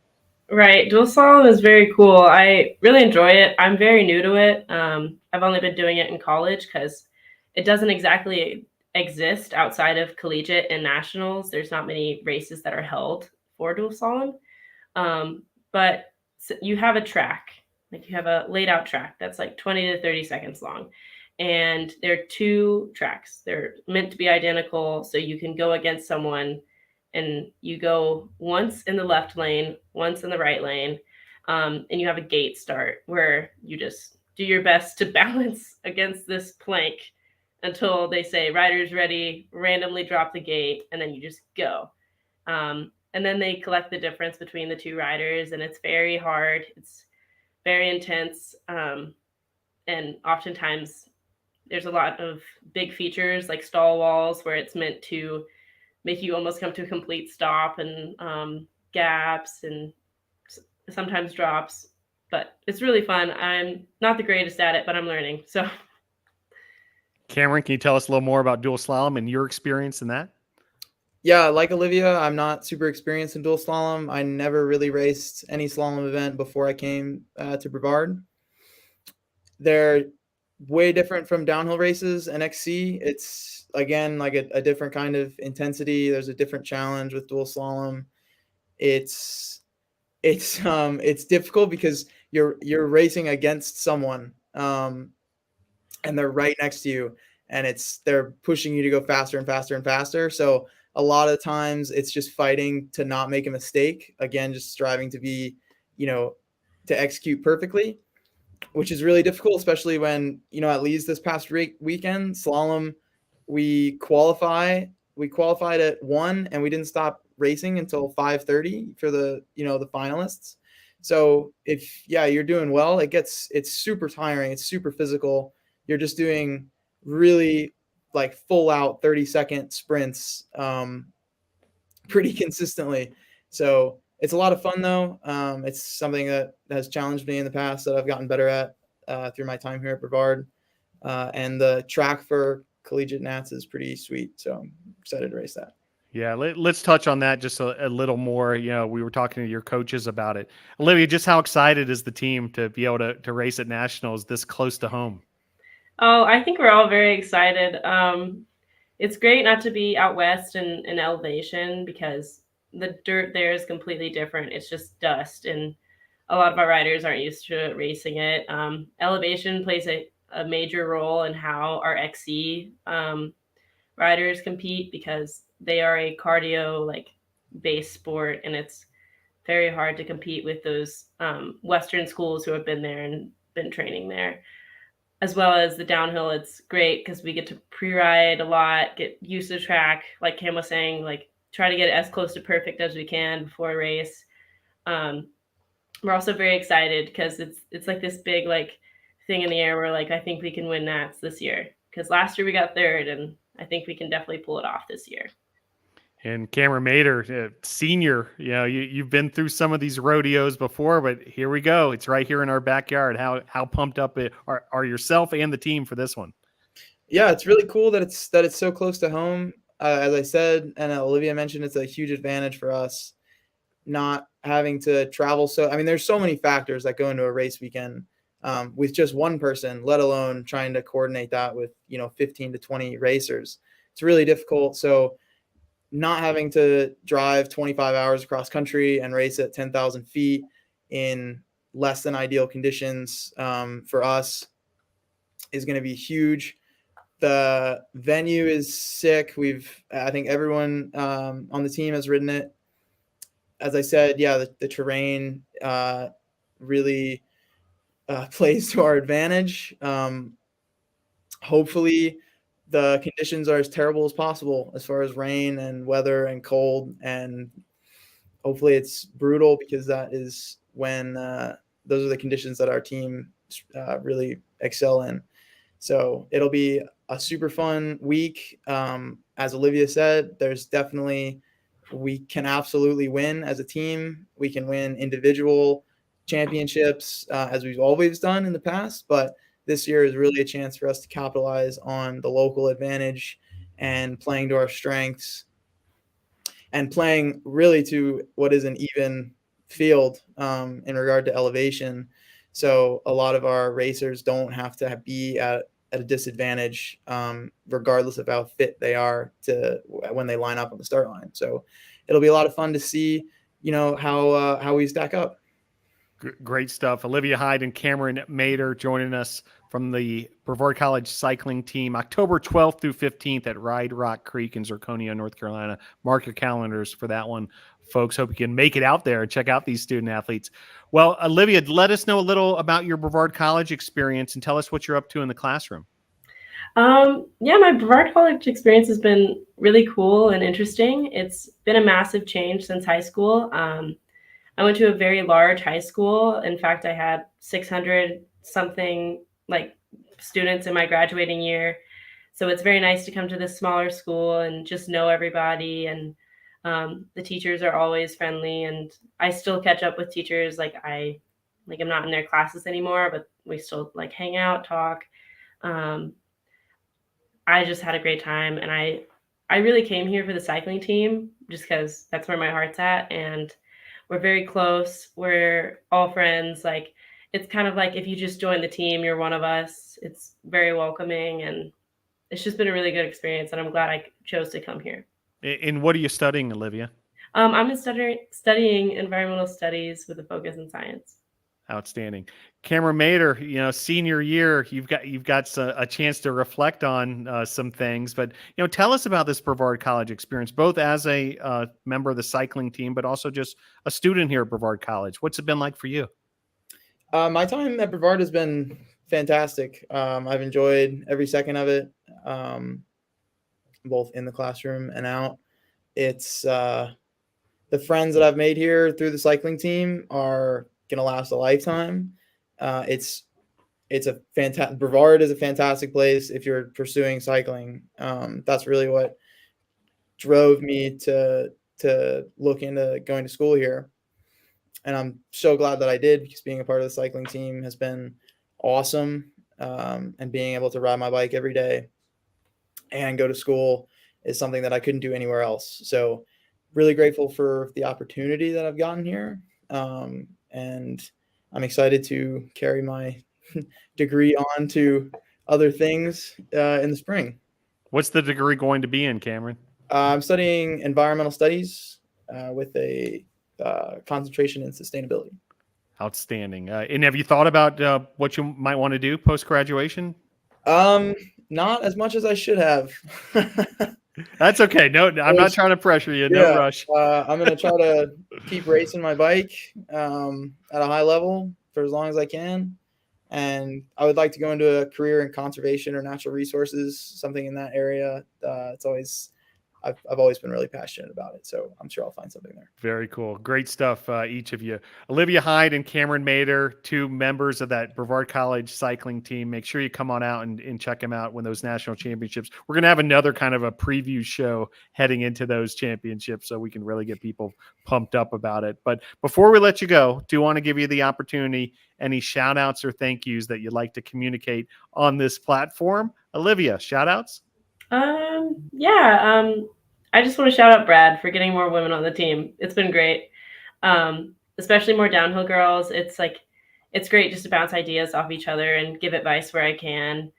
Right. Dual slalom is very cool. I really enjoy it. I'm very new to it. I've only been doing it in college because it doesn't exactly exist outside of collegiate and nationals. There's not many races that are held for dual slalom. But you have a track, like you have a laid out track that's like 20 to 30 seconds long. And there are 2 tracks. They're meant to be identical. So you can go against someone and you go once in the left lane, once in the right lane. And you have a gate start where you just do your best to balance against this plank until they say rider's ready, randomly drop the gate, and then you just go. and then they collect the difference between the two riders, and it's very hard. It's very intense, and oftentimes there's a lot of big features like stall walls where it's meant to make you almost come to a complete stop, and gaps and sometimes drops. But it's really fun. I'm not the greatest at it, but I'm learning. So, Cameron, can you tell us a little more about dual slalom and your experience in that? Yeah, like Olivia, I'm not super experienced in dual slalom. I never really raced any slalom event before I came to Brevard. They're way different from downhill races and XC. It's again like a different kind of intensity. There's a different challenge with dual slalom. It's difficult because you're racing against someone, and they're right next to you, and they're pushing you to go faster and faster and faster. So a lot of times it's just fighting to not make a mistake. Again, just striving to be, to execute perfectly, which is really difficult, especially when, at least this past weekend, slalom, we qualified at 1 and we didn't stop racing until 5:30 for the finalists. So if you're doing well, it's super tiring. It's super physical. You're just doing really like full out 30-second sprints pretty consistently. So it's a lot of fun though. It's something that has challenged me in the past that I've gotten better at through my time here at Brevard. And the track for collegiate Nats is pretty sweet. So I'm excited to race that. Yeah, let's touch on that just a little more. We were talking to your coaches about it. Olivia, just how excited is the team to be able to race at nationals this close to home? Oh, I think we're all very excited. It's great not to be out west in elevation because the dirt there is completely different. It's just dust, and a lot of our riders aren't used to racing it. Elevation plays a major role in how our XC riders compete because they are a cardio based sport, and it's very hard to compete with those Western schools who have been there and been training there. As well as the downhill, it's great because we get to pre-ride a lot, get used to the track. Like Cam was saying, try to get as close to perfect as we can before a race. We're also very excited because it's like this big thing in the air where I think we can win Nats this year because last year we got third, and I think we can definitely pull it off this year. And Cameron Mader, senior, you've been through some of these rodeos before, but here we go. It's right here in our backyard. How pumped up are yourself and the team for this one? Yeah, it's really cool that it's so close to home. As I said, and Olivia mentioned, it's a huge advantage for us not having to travel. So, there's so many factors that go into a race weekend with just one person, let alone trying to coordinate that with, 15 to 20 racers. It's really difficult. So not having to drive 25 hours across country and race at 10,000 feet in less than ideal conditions for us is going to be huge. The venue is sick. I think everyone on the team has ridden it. As I said, the terrain really plays to our advantage. Hopefully the conditions are as terrible as possible as far as rain and weather and cold, and hopefully it's brutal because that is when those are the conditions that our team really excel in. So it'll be a super fun week. As Olivia said, we can absolutely win as a team. We can win individual championships as we've always done in the past, but this year is really a chance for us to capitalize on the local advantage and playing to our strengths and playing really to what is an even field in regard to elevation. So a lot of our racers don't have to be at a disadvantage regardless of how fit they are when they line up on the start line. So it'll be a lot of fun to see, how we stack up. Great stuff. Olivia Hyde and Cameron Mader joining us from the Brevard College cycling team, October 12th through 15th at Ride Rock Creek in Zirconia, North Carolina. Mark your calendars for that one, folks. Hope you can make it out there and check out these student athletes. Well, Olivia, let us know a little about your Brevard College experience and tell us what you're up to in the classroom. Yeah, my Brevard College experience has been really cool and interesting. It's been a massive change since high school. I went to a very large high school. In fact, I had 600 something like students in my graduating year. So it's very nice to come to this smaller school and just know everybody. And the teachers are always friendly. And I still catch up with teachers. I'm not in their classes anymore, but we still like hang out, talk. Um, I just had a great time, and I really came here for the cycling team just because that's where my heart's at, and we're very close. We're all friends. Like it's kind of like if you just join the team, you're one of us. It's very welcoming, and it's just been a really good experience, and I'm glad I chose to come here. And what are you studying, Olivia? I'm studying environmental studies with a focus in science. Outstanding. Cameron Mater, senior year, you've got a chance to reflect on some things, but tell us about this Brevard College experience, both as a member of the cycling team, but also just a student here at Brevard College. What's it been like for you? My time at Brevard has been fantastic. I've enjoyed every second of it, both in the classroom and out. It's the friends that I've made here through the cycling team are going to last a lifetime. It's a fantastic, Brevard is a fantastic place if you're pursuing cycling. That's really what drove me to look into going to school here. And I'm so glad that I did, because being a part of the cycling team has been awesome. And being able to ride my bike every day and go to school is something that I couldn't do anywhere else. So really grateful for the opportunity that I've gotten here. And I'm excited to carry my degree on to other things in the spring. What's the degree going to be in, Cameron? I'm studying environmental studies with a concentration in sustainability. Outstanding. And have you thought about what you might want to do post-graduation? Not as much as I should have. That's okay. No, I'm not trying to pressure you. No rush. I'm going to try to keep racing my bike at a high level for as long as I can. And I would like to go into a career in conservation or natural resources, something in that area. I've always been really passionate about it, so I'm sure I'll find something there. Very cool. Great stuff, each of you. Olivia Hyde and Cameron Mater, two members of that Brevard College cycling team. Make sure you come on out and check them out when those national championships. We're going to have another kind of a preview show heading into those championships so we can really get people pumped up about it. But before we let you go, do want to give you the opportunity, any shout outs or thank yous that you'd like to communicate on this platform. Olivia, shout outs? I just want to shout out Brad for getting more women on the team. It's been great. Especially more downhill girls. It's great just to bounce ideas off each other and give advice where I can.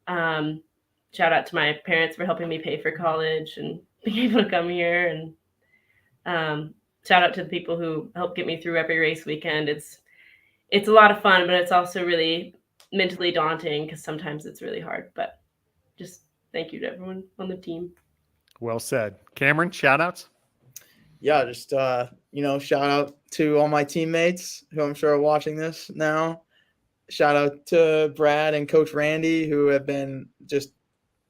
Shout out to my parents for helping me pay for college and being able to come here. And shout out to the people who help get me through every race weekend. It's a lot of fun, but it's also really mentally daunting because sometimes it's really hard. But just thank you to everyone on the team. Well said. Cameron, shout outs? Yeah, just, shout out to all my teammates who I'm sure are watching this now. Shout out to Brad and Coach Randy, who have been just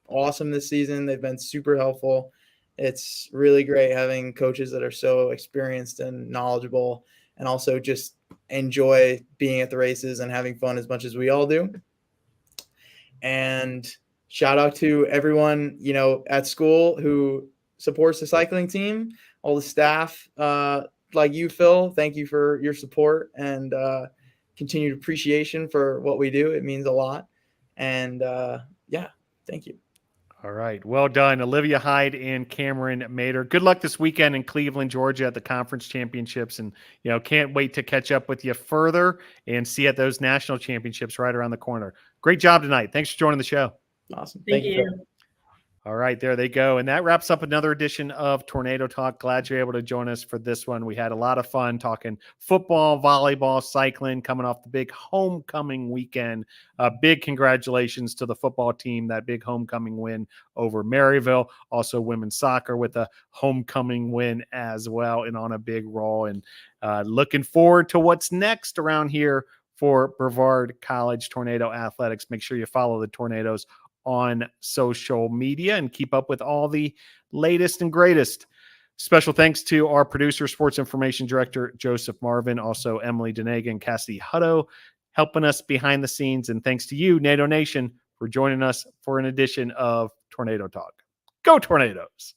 awesome this season. They've been super helpful. It's really great having coaches that are so experienced and knowledgeable and also just enjoy being at the races and having fun as much as we all do. And shout out to everyone, at school who supports the cycling team, all the staff like you, Phil. Thank you for your support and continued appreciation for what we do. It means a lot. And thank you. All right. Well done, Olivia Hyde and Cameron Mater. Good luck this weekend in Cleveland, Georgia at the conference championships. And, can't wait to catch up with you further and see you at those national championships right around the corner. Great job tonight. Thanks for joining the show. Awesome. Thank you. All right, there they go. And that wraps up another edition of Tornado Talk. Glad you're able to join us for this one. We had a lot of fun talking football, volleyball, cycling, coming off the big homecoming weekend. Big congratulations to the football team, that big homecoming win over Maryville. Also women's soccer with a homecoming win as well and on a big roll. And looking forward to what's next around here for Brevard College Tornado Athletics. Make sure you follow the Tornadoes on social media and keep up with all the latest and greatest. Special thanks to our producer, sports information director, Joseph Marvin, also Emily Denaga and Cassidy Hutto, helping us behind the scenes. And thanks to you, NATO Nation, for joining us for an edition of Tornado Talk. Go Tornadoes!